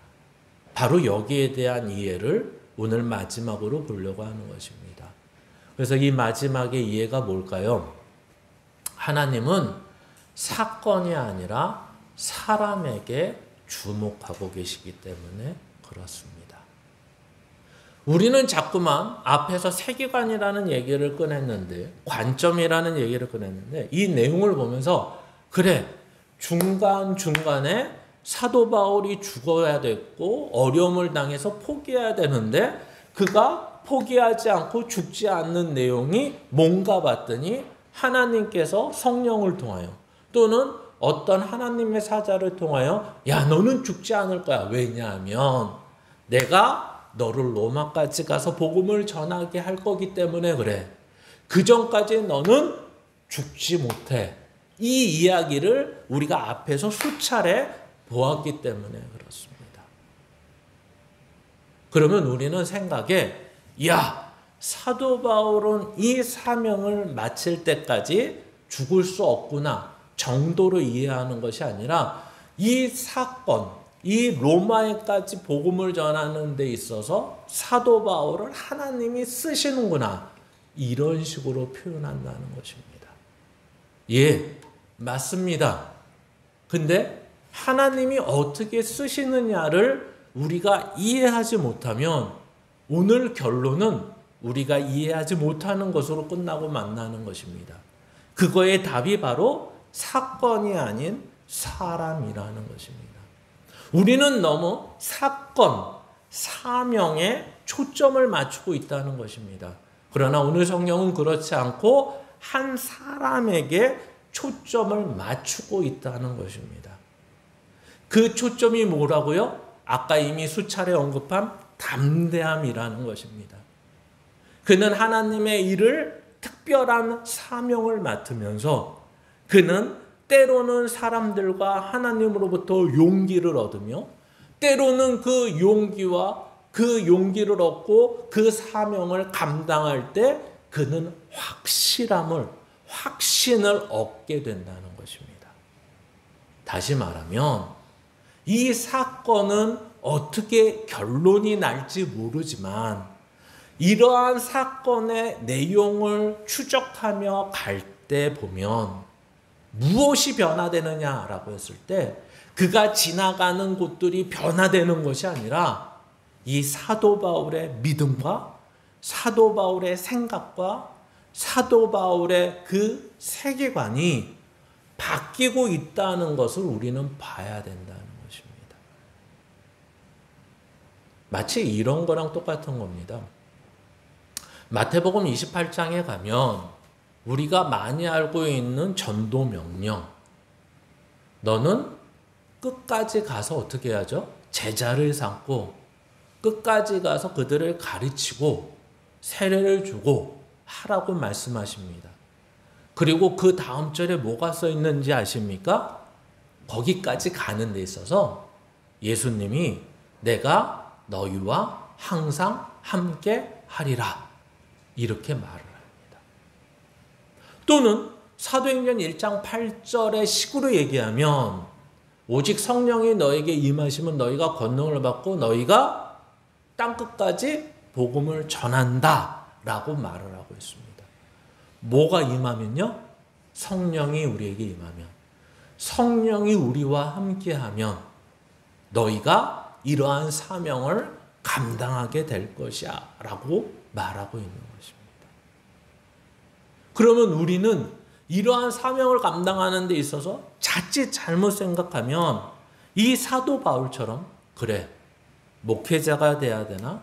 바로 여기에 대한 이해를 오늘 마지막으로 보려고 하는 것입니다. 그래서 이 마지막의 이해가 뭘까요? 하나님은 사건이 아니라 사람에게 주목하고 계시기 때문에 그렇습니다. 우리는 자꾸만 앞에서 세계관이라는 얘기를 꺼냈는데, 관점이라는 얘기를 꺼냈는데, 이 내용을 보면서 그래, 중간중간에 사도 바울이 죽어야 됐고 어려움을 당해서 포기해야 되는데 그가 포기하지 않고 죽지 않는 내용이 뭔가 봤더니 하나님께서 성령을 통하여 또는 어떤 하나님의 사자를 통하여 야, 너는 죽지 않을 거야. 왜냐하면 내가 너를 로마까지 가서 복음을 전하게 할 거기 때문에 그래. 그 전까지 너는 죽지 못해. 이 이야기를 우리가 앞에서 수차례 보았기 때문에 그렇습니다. 그러면 우리는 생각에 야, 사도 바울은 이 사명을 마칠 때까지 죽을 수 없구나 정도로 이해하는 것이 아니라 이 사건, 이 로마에까지 복음을 전하는 데 있어서 사도 바울을 하나님이 쓰시는구나 이런 식으로 표현한다는 것입니다. 예, 맞습니다. 근데 하나님이 어떻게 쓰시느냐를 우리가 이해하지 못하면 오늘 결론은 우리가 이해하지 못하는 것으로 끝나고 만나는 것입니다. 그거의 답이 바로 사건이 아닌 사람이라는 것입니다. 우리는 너무 사건, 사명에 초점을 맞추고 있다는 것입니다. 그러나 오늘 성경은 그렇지 않고 한 사람에게 초점을 맞추고 있다는 것입니다. 그 초점이 뭐라고요? 아까 이미 수차례 언급한 담대함이라는 것입니다. 그는 하나님의 일을 특별한 사명을 맡으면서 그는 때로는 사람들과 하나님으로부터 용기를 얻으며 때로는 그 용기와 그 용기를 얻고 그 사명을 감당할 때 그는 확신을 얻게 된다는 것입니다. 다시 말하면 이 사건은 어떻게 결론이 날지 모르지만 이러한 사건의 내용을 추적하며 갈 때 보면 무엇이 변화되느냐라고 했을 때 그가 지나가는 곳들이 변화되는 것이 아니라 이 사도 바울의 믿음과 사도 바울의 생각과 사도 바울의 그 세계관이 바뀌고 있다는 것을 우리는 봐야 된다는 것입니다. 마치 이런 거랑 똑같은 겁니다. 마태복음 28장에 가면 우리가 많이 알고 있는 전도 명령. 너는 끝까지 가서 어떻게 해야죠? 제자를 삼고 끝까지 가서 그들을 가르치고 세례를 주고 하라고 말씀하십니다. 그리고 그 다음 절에 뭐가 써 있는지 아십니까? 거기까지 가는 데 있어서 예수님이 내가 너희와 항상 함께 하리라 이렇게 말을 합니다. 또는 사도행전 1장 8절의 식으로 얘기하면 오직 성령이 너에게 임하시면 너희가 권능을 받고 너희가 땅끝까지 복음을 전한다 라고 말을 하고 있습니다. 뭐가 임하면요? 성령이 우리에게 임하면, 성령이 우리와 함께하면 너희가 이러한 사명을 감당하게 될 것이야 라고 말하고 있는 것입니다. 그러면 우리는 이러한 사명을 감당하는 데 있어서 자칫 잘못 생각하면 이 사도 바울처럼 그래, 목회자가 돼야 되나?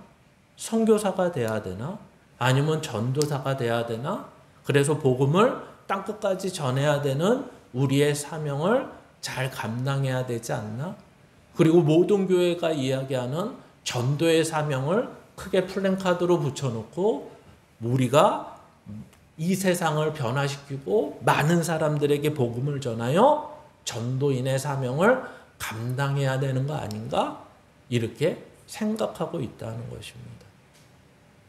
선교사가 돼야 되나? 아니면 전도사가 돼야 되나? 그래서 복음을 땅끝까지 전해야 되는 우리의 사명을 잘 감당해야 되지 않나? 그리고 모든 교회가 이야기하는 전도의 사명을 크게 플랜카드로 붙여놓고 우리가 이 세상을 변화시키고 많은 사람들에게 복음을 전하여 전도인의 사명을 감당해야 되는 거 아닌가? 이렇게 생각하고 있다는 것입니다.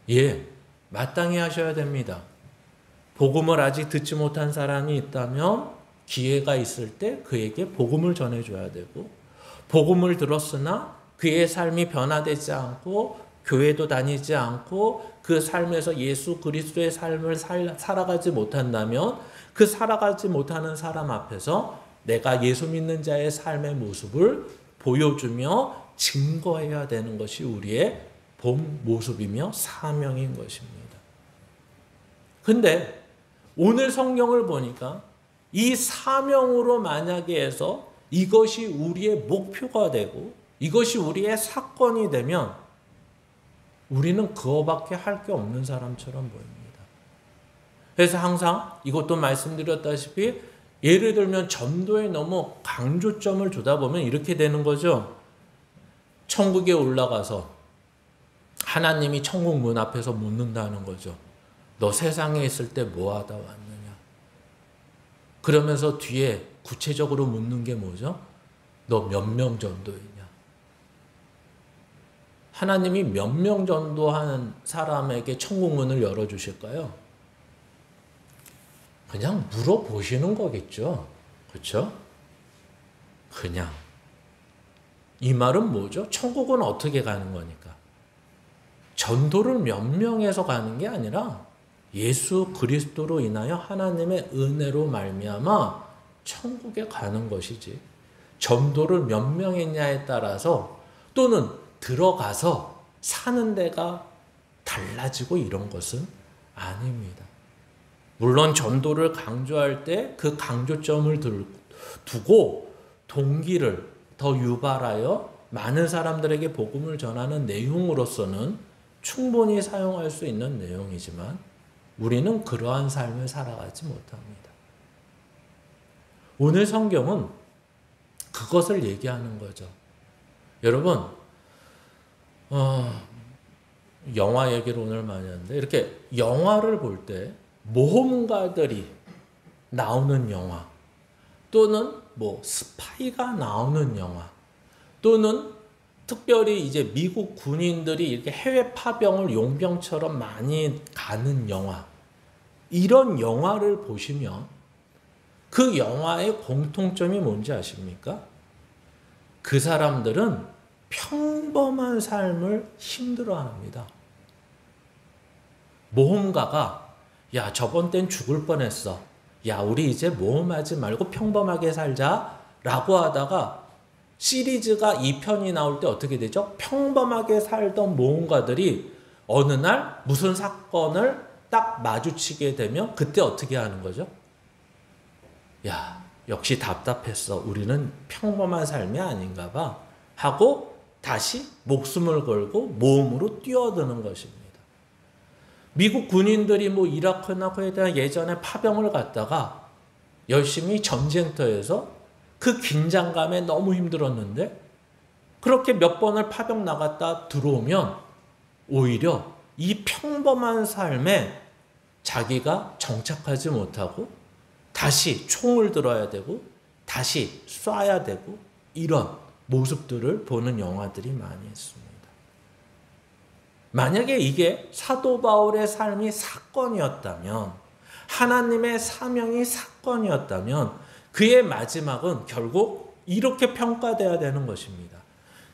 예, 마땅히 하셔야 됩니다. 복음을 아직 듣지 못한 사람이 있다면 기회가 있을 때 그에게 복음을 전해줘야 되고, 복음을 들었으나 그의 삶이 변화되지 않고 교회도 다니지 않고 그 삶에서 예수 그리스도의 삶을 살아가지 못한다면 그 살아가지 못하는 사람 앞에서 내가 예수 믿는 자의 삶의 모습을 보여주며 증거해야 되는 것이 우리의 본 모습이며 사명인 것입니다. 근데 오늘 성경을 보니까 이 사명으로 만약에 해서 이것이 우리의 목표가 되고 이것이 우리의 사건이 되면 우리는 그거밖에 할 게 없는 사람처럼 보입니다. 그래서 항상 이것도 말씀드렸다시피 예를 들면 전도에 너무 강조점을 주다 보면 이렇게 되는 거죠. 천국에 올라가서 하나님이 천국 문 앞에서 묻는다는 거죠. 너 세상에 있을 때 뭐 하다 왔느냐. 그러면서 뒤에 구체적으로 묻는 게 뭐죠? 너 몇 명 전도했냐. 하나님이 몇 명 전도한 사람에게 천국 문을 열어주실까요? 그냥 물어보시는 거겠죠. 그렇죠? 그냥. 이 말은 뭐죠? 천국은 어떻게 가는 거니까? 전도를 몇 명에서 가는 게 아니라 예수 그리스도로 인하여 하나님의 은혜로 말미암아 천국에 가는 것이지. 전도를 몇 명 했냐에 따라서 또는 들어가서 사는 데가 달라지고 이런 것은 아닙니다. 물론 전도를 강조할 때 그 강조점을 두고 동기를 더 유발하여 많은 사람들에게 복음을 전하는 내용으로서는 충분히 사용할 수 있는 내용이지만 우리는 그러한 삶을 살아가지 못합니다. 오늘 성경은 그것을 얘기하는 거죠. 여러분, 영화 얘기를 오늘 많이 하는데 이렇게 영화를 볼 때 모험가들이 나오는 영화 또는 뭐 스파이가 나오는 영화 또는 특별히 이제 미국 군인들이 이렇게 해외 파병을 용병처럼 많이 가는 영화, 이런 영화를 보시면 그 영화의 공통점이 뭔지 아십니까? 그 사람들은 평범한 삶을 힘들어합니다. 모험가가 야 저번 땐 죽을 뻔했어. 야 우리 이제 모험하지 말고 평범하게 살자 라고 하다가 시리즈가 2편이 나올 때 어떻게 되죠? 평범하게 살던 모험가들이 어느 날 무슨 사건을 딱 마주치게 되면 그때 어떻게 하는 거죠? 야 역시 답답했어. 우리는 평범한 삶이 아닌가 봐 하고 다시 목숨을 걸고 모험으로 뛰어드는 것입니다. 미국 군인들이 뭐 이라크나 코에다 예전에 파병을 갔다가 열심히 전쟁터에서 그 긴장감에 너무 힘들었는데 그렇게 몇 번을 파병 나갔다 들어오면 오히려 이 평범한 삶에 자기가 정착하지 못하고 다시 총을 들어야 되고 다시 쏴야 되고 이런 모습들을 보는 영화들이 많이 있습니다. 만약에 이게 사도 바울의 삶이 사건이었다면, 하나님의 사명이 사건이었다면 그의 마지막은 결국 이렇게 평가돼야 되는 것입니다.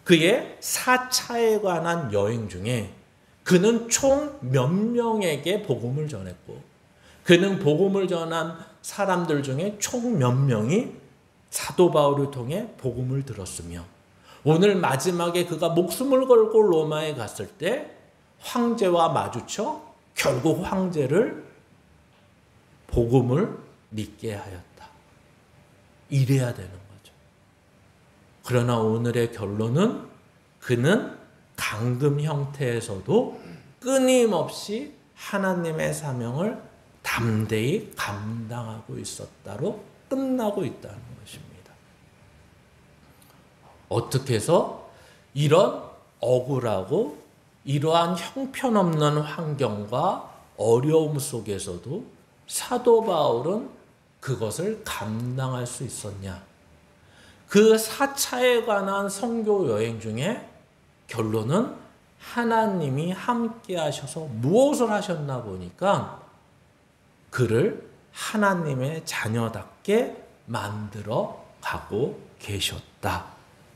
그의 4차에 관한 여행 중에 그는 총 몇 명에게 복음을 전했고 그는 복음을 전한 사람들 중에 총 몇 명이 사도 바울을 통해 복음을 들었으며 오늘 마지막에 그가 목숨을 걸고 로마에 갔을 때 황제와 마주쳐 결국 황제를 복음을 믿게 하였다. 이래야 되는 거죠. 그러나 오늘의 결론은 그는 감금 형태에서도 끊임없이 하나님의 사명을 담대히 감당하고 있었다로 끝나고 있다는 것입니다. 어떻게 해서 이런 억울하고 이러한 형편없는 환경과 어려움 속에서도 사도 바울은 그것을 감당할 수 있었냐? 그 4차에 관한 선교 여행 중에 결론은 하나님이 함께 하셔서 무엇을 하셨나 보니까 그를 하나님의 자녀답게 만들어 가고 계셨다.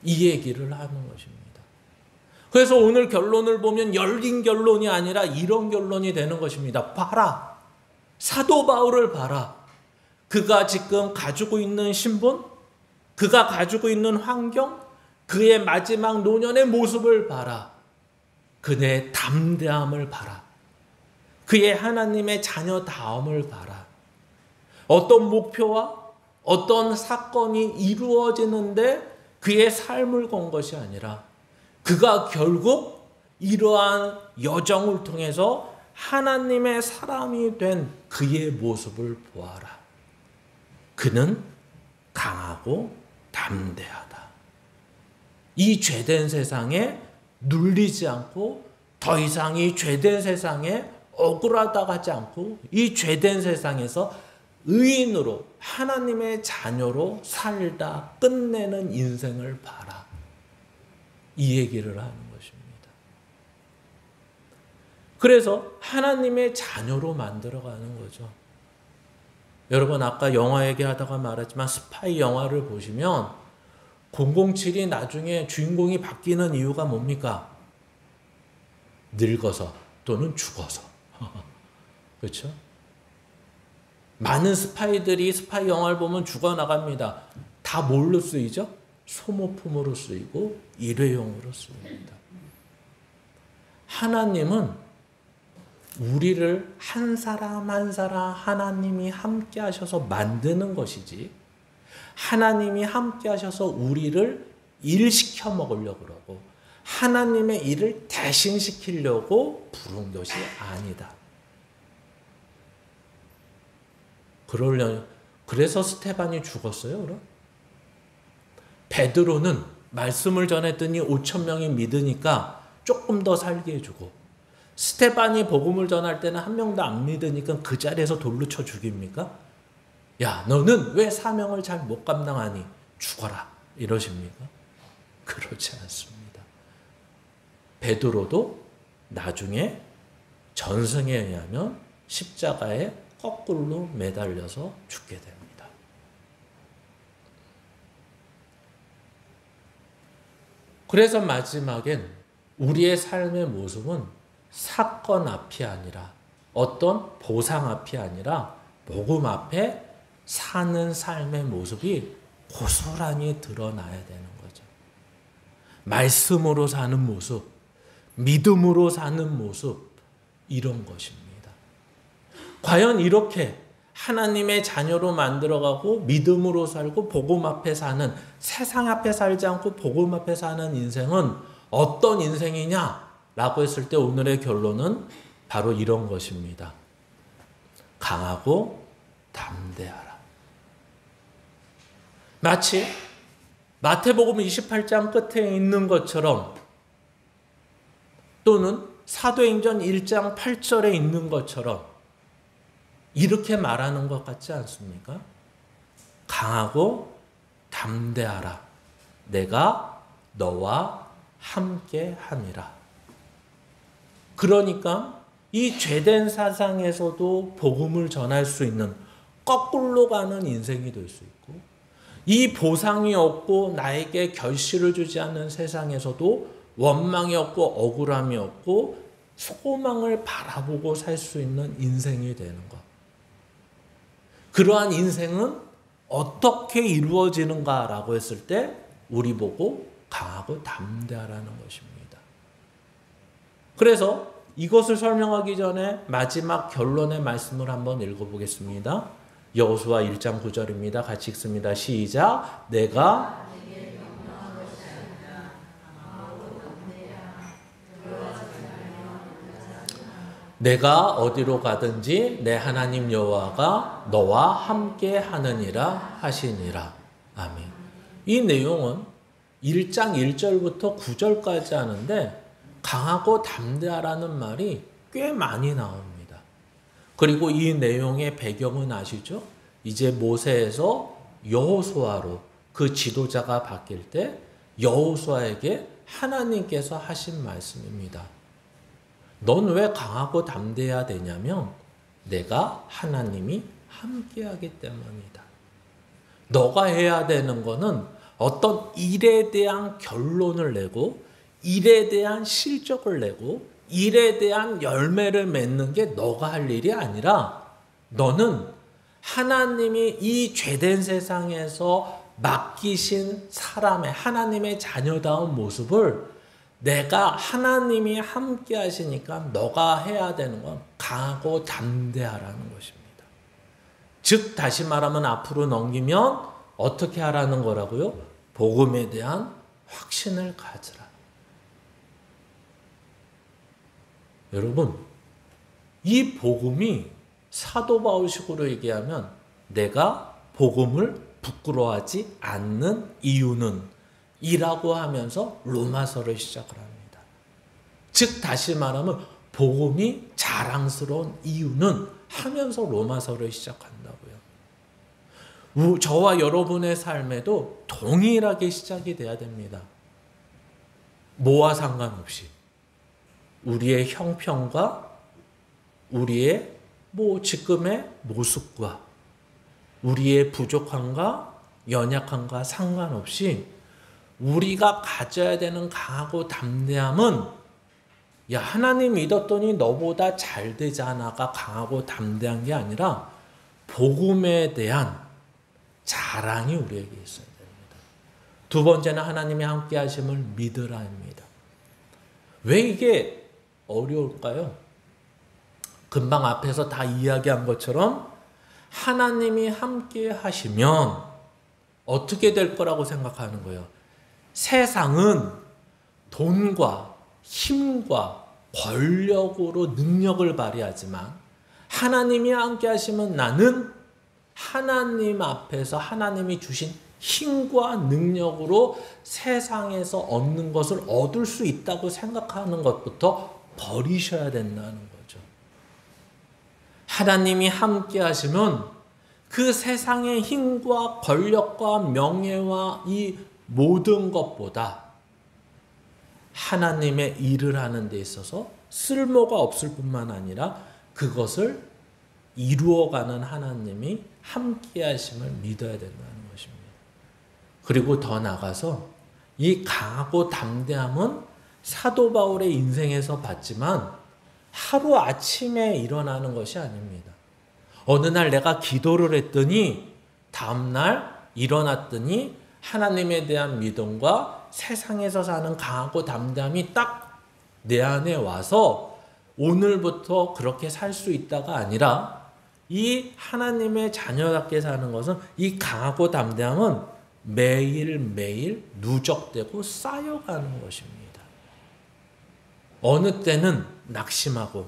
이 얘기를 하는 것입니다. 그래서 오늘 결론을 보면 열린 결론이 아니라 이런 결론이 되는 것입니다. 봐라. 사도 바울을 봐라. 그가 지금 가지고 있는 신분, 그가 가지고 있는 환경, 그의 마지막 노년의 모습을 봐라. 그의 담대함을 봐라. 그의 하나님의 자녀다움을 봐라. 어떤 목표와 어떤 사건이 이루어지는데 그의 삶을 건 것이 아니라 그가 결국 이러한 여정을 통해서 하나님의 사람이 된 그의 모습을 보아라. 그는 강하고 담대하다. 이 죄된 세상에 눌리지 않고 더 이상 이 죄된 세상에 억울하다고 하지 않고 이 죄된 세상에서 의인으로 하나님의 자녀로 살다 끝내는 인생을 봐라. 이 얘기를 하는 것입니다. 그래서 하나님의 자녀로 만들어가는 거죠. 여러분 아까 영화 얘기하다가 말했지만 스파이 영화를 보시면 007이 나중에 주인공이 바뀌는 이유가 뭡니까? 늙어서 또는 죽어서. 그렇죠? 많은 스파이들이 스파이 영화를 보면 죽어나갑니다. 다 뭘로 쓰이죠? 소모품으로 쓰이고 일회용으로 쓰입니다. 하나님은 우리를 한 사람 한 사람 하나님이 함께 하셔서 만드는 것이지 하나님이 함께 하셔서 우리를 일시켜 먹으려고 그러고 하나님의 일을 대신시키려고 부른 것이 아니다. 그래서 스테반이 죽었어요, 그럼? 베드로는 말씀을 전했더니 5천 명이 믿으니까 조금 더 살게 해주고 스테반이 복음을 전할 때는 한 명도 안 믿으니까 그 자리에서 돌로 쳐 죽입니까? 야, 너는 왜 사명을 잘 못 감당하니? 죽어라. 이러십니까? 그렇지 않습니다. 베드로도 나중에 전승에 의하면 십자가에 거꾸로 매달려서 죽게 됩니다. 그래서 마지막엔 우리의 삶의 모습은 사건 앞이 아니라 어떤 보상 앞이 아니라 복음 앞에 사는 삶의 모습이 고스란히 드러나야 되는 거죠. 말씀으로 사는 모습, 믿음으로 사는 모습, 이런 것입니다. 과연 이렇게 하나님의 자녀로 만들어가고 믿음으로 살고 복음 앞에 사는, 세상 앞에 살지 않고 복음 앞에 사는 인생은 어떤 인생이냐라고 했을 때 오늘의 결론은 바로 이런 것입니다. 강하고 담대하라. 마치 마태복음 28장 끝에 있는 것처럼 또는 사도행전 1장 8절에 있는 것처럼 이렇게 말하는 것 같지 않습니까? 강하고 담대하라. 내가 너와 함께 함이라. 그러니까 이 죄된 세상에서도 복음을 전할 수 있는 거꾸로 가는 인생이 될 수 있고 이 보상이 없고 나에게 결실을 주지 않는 세상에서도 원망이 없고 억울함이 없고 소망을 바라보고 살 수 있는 인생이 되는 것. 그러한 인생은 어떻게 이루어지는가라고 했을 때 우리 보고 강하고 담대하라는 것입니다. 그래서 이것을 설명하기 전에 마지막 결론의 말씀을 한번 읽어보겠습니다. 여호수아 1장 9절입니다. 같이 읽습니다. 시작. 내가 어디로 가든지 내 하나님 여호와가 너와 함께 하느니라 하시니라. 아멘. 이 내용은 1장 1절부터 9절까지 하는데 강하고 담대하라는 말이 꽤 많이 나옵니다. 그리고 이 내용의 배경은 아시죠? 이제 모세에서 여호수아로 그 지도자가 바뀔 때 여호수아에게 하나님께서 하신 말씀입니다. 넌 왜 강하고 담대해야 되냐면 내가 하나님이 함께하기 때문이다. 너가 해야 되는 거는 어떤 일에 대한 결론을 내고 일에 대한 실적을 내고 일에 대한 열매를 맺는 게 너가 할 일이 아니라 너는 하나님이 이 죄된 세상에서 맡기신 사람의 하나님의 자녀다운 모습을 내가 하나님이 함께 하시니까 너가 해야 되는 건 강하고 담대하라는 것입니다. 즉 다시 말하면 앞으로 넘기면 어떻게 하라는 거라고요? 복음에 대한 확신을 가지라. 여러분, 이 복음이 사도 바울식으로 얘기하면 내가 복음을 부끄러워하지 않는 이유는 이라고 하면서 로마서를 시작을 합니다. 즉 다시 말하면 복음이 자랑스러운 이유는 하면서 로마서를 시작한다고요. 저와 여러분의 삶에도 동일하게 시작이 돼야 됩니다. 뭐와 상관없이 우리의 형편과 우리의 지금의 모습과 우리의 부족함과 연약함과 상관없이 우리가 가져야 되는 강하고 담대함은 야 하나님 믿었더니 너보다 잘 되잖아가 강하고 담대한 게 아니라 복음에 대한 자랑이 우리에게 있어야 됩니다. 두 번째는 하나님이 함께 하심을 믿으라 합니다. 왜 이게 어려울까요? 금방 앞에서 다 이야기한 것처럼 하나님이 함께 하시면 어떻게 될 거라고 생각하는 거예요? 세상은 돈과 힘과 권력으로 능력을 발휘하지만 하나님이 함께 하시면 나는 하나님 앞에서 하나님이 주신 힘과 능력으로 세상에서 얻는 것을 얻을 수 있다고 생각하는 것부터 버리셔야 된다는 거죠. 하나님이 함께 하시면 그 세상의 힘과 권력과 명예와 이 모든 것보다 하나님의 일을 하는 데 있어서 쓸모가 없을 뿐만 아니라 그것을 이루어가는 하나님이 함께 하심을 믿어야 된다는 것입니다. 그리고 더 나아가서 이 강하고 담대함은 사도 바울의 인생에서 봤지만 하루아침에 일어나는 것이 아닙니다. 어느 날 내가 기도를 했더니 다음날 일어났더니 하나님에 대한 믿음과 세상에서 사는 강하고 담대함이 딱 내 안에 와서 오늘부터 그렇게 살 수 있다가 아니라 이 하나님의 자녀답게 사는 것은 이 강하고 담대함은 매일매일 누적되고 쌓여가는 것입니다. 어느 때는 낙심하고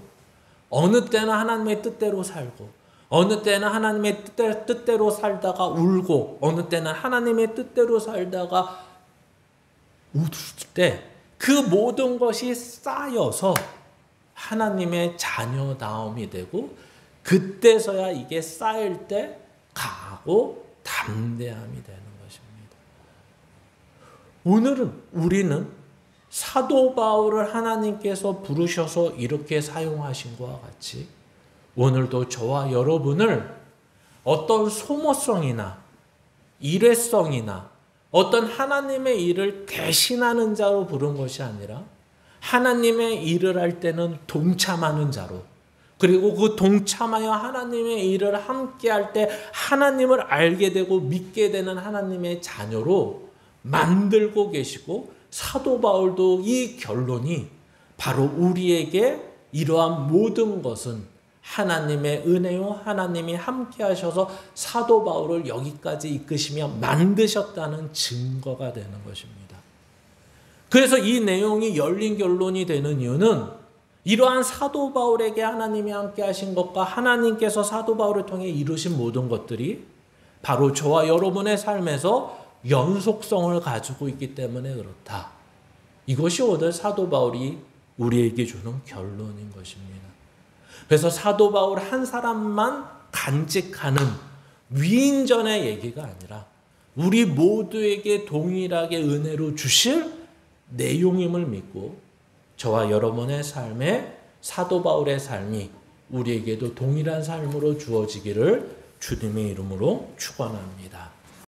어느 때는 하나님의 뜻대로 살고 어느 때는 하나님의 뜻대로 살다가 울고 어느 때는 하나님의 뜻대로 살다가 웃을 때 그 모든 것이 쌓여서 하나님의 자녀다움이 되고 그때서야 이게 쌓일 때 강하고 담대함이 되는 것입니다. 오늘은 우리는 사도 바울을 하나님께서 부르셔서 이렇게 사용하신 것과 같이 오늘도 저와 여러분을 어떤 소모성이나 일회성이나 어떤 하나님의 일을 대신하는 자로 부른 것이 아니라 하나님의 일을 할 때는 동참하는 자로 그리고 그 동참하여 하나님의 일을 함께 할 때 하나님을 알게 되고 믿게 되는 하나님의 자녀로 만들고 계시고 사도 바울도 이 결론이 바로 우리에게 이러한 모든 것은 하나님의 은혜요 하나님이 함께 하셔서 사도 바울을 여기까지 이끄시며 만드셨다는 증거가 되는 것입니다. 그래서 이 내용이 열린 결론이 되는 이유는 이러한 사도 바울에게 하나님이 함께 하신 것과 하나님께서 사도 바울을 통해 이루신 모든 것들이 바로 저와 여러분의 삶에서 연속성을 가지고 있기 때문에 그렇다. 이것이 오늘 사도 바울이 우리에게 주는 결론인 것입니다. 그래서 사도 바울 한 사람만 간직하는 위인전의 얘기가 아니라 우리 모두에게 동일하게 은혜로 주실 내용임을 믿고 저와 여러분의 삶에 사도 바울의 삶이 우리에게도 동일한 삶으로 주어지기를 주님의 이름으로 축원합니다.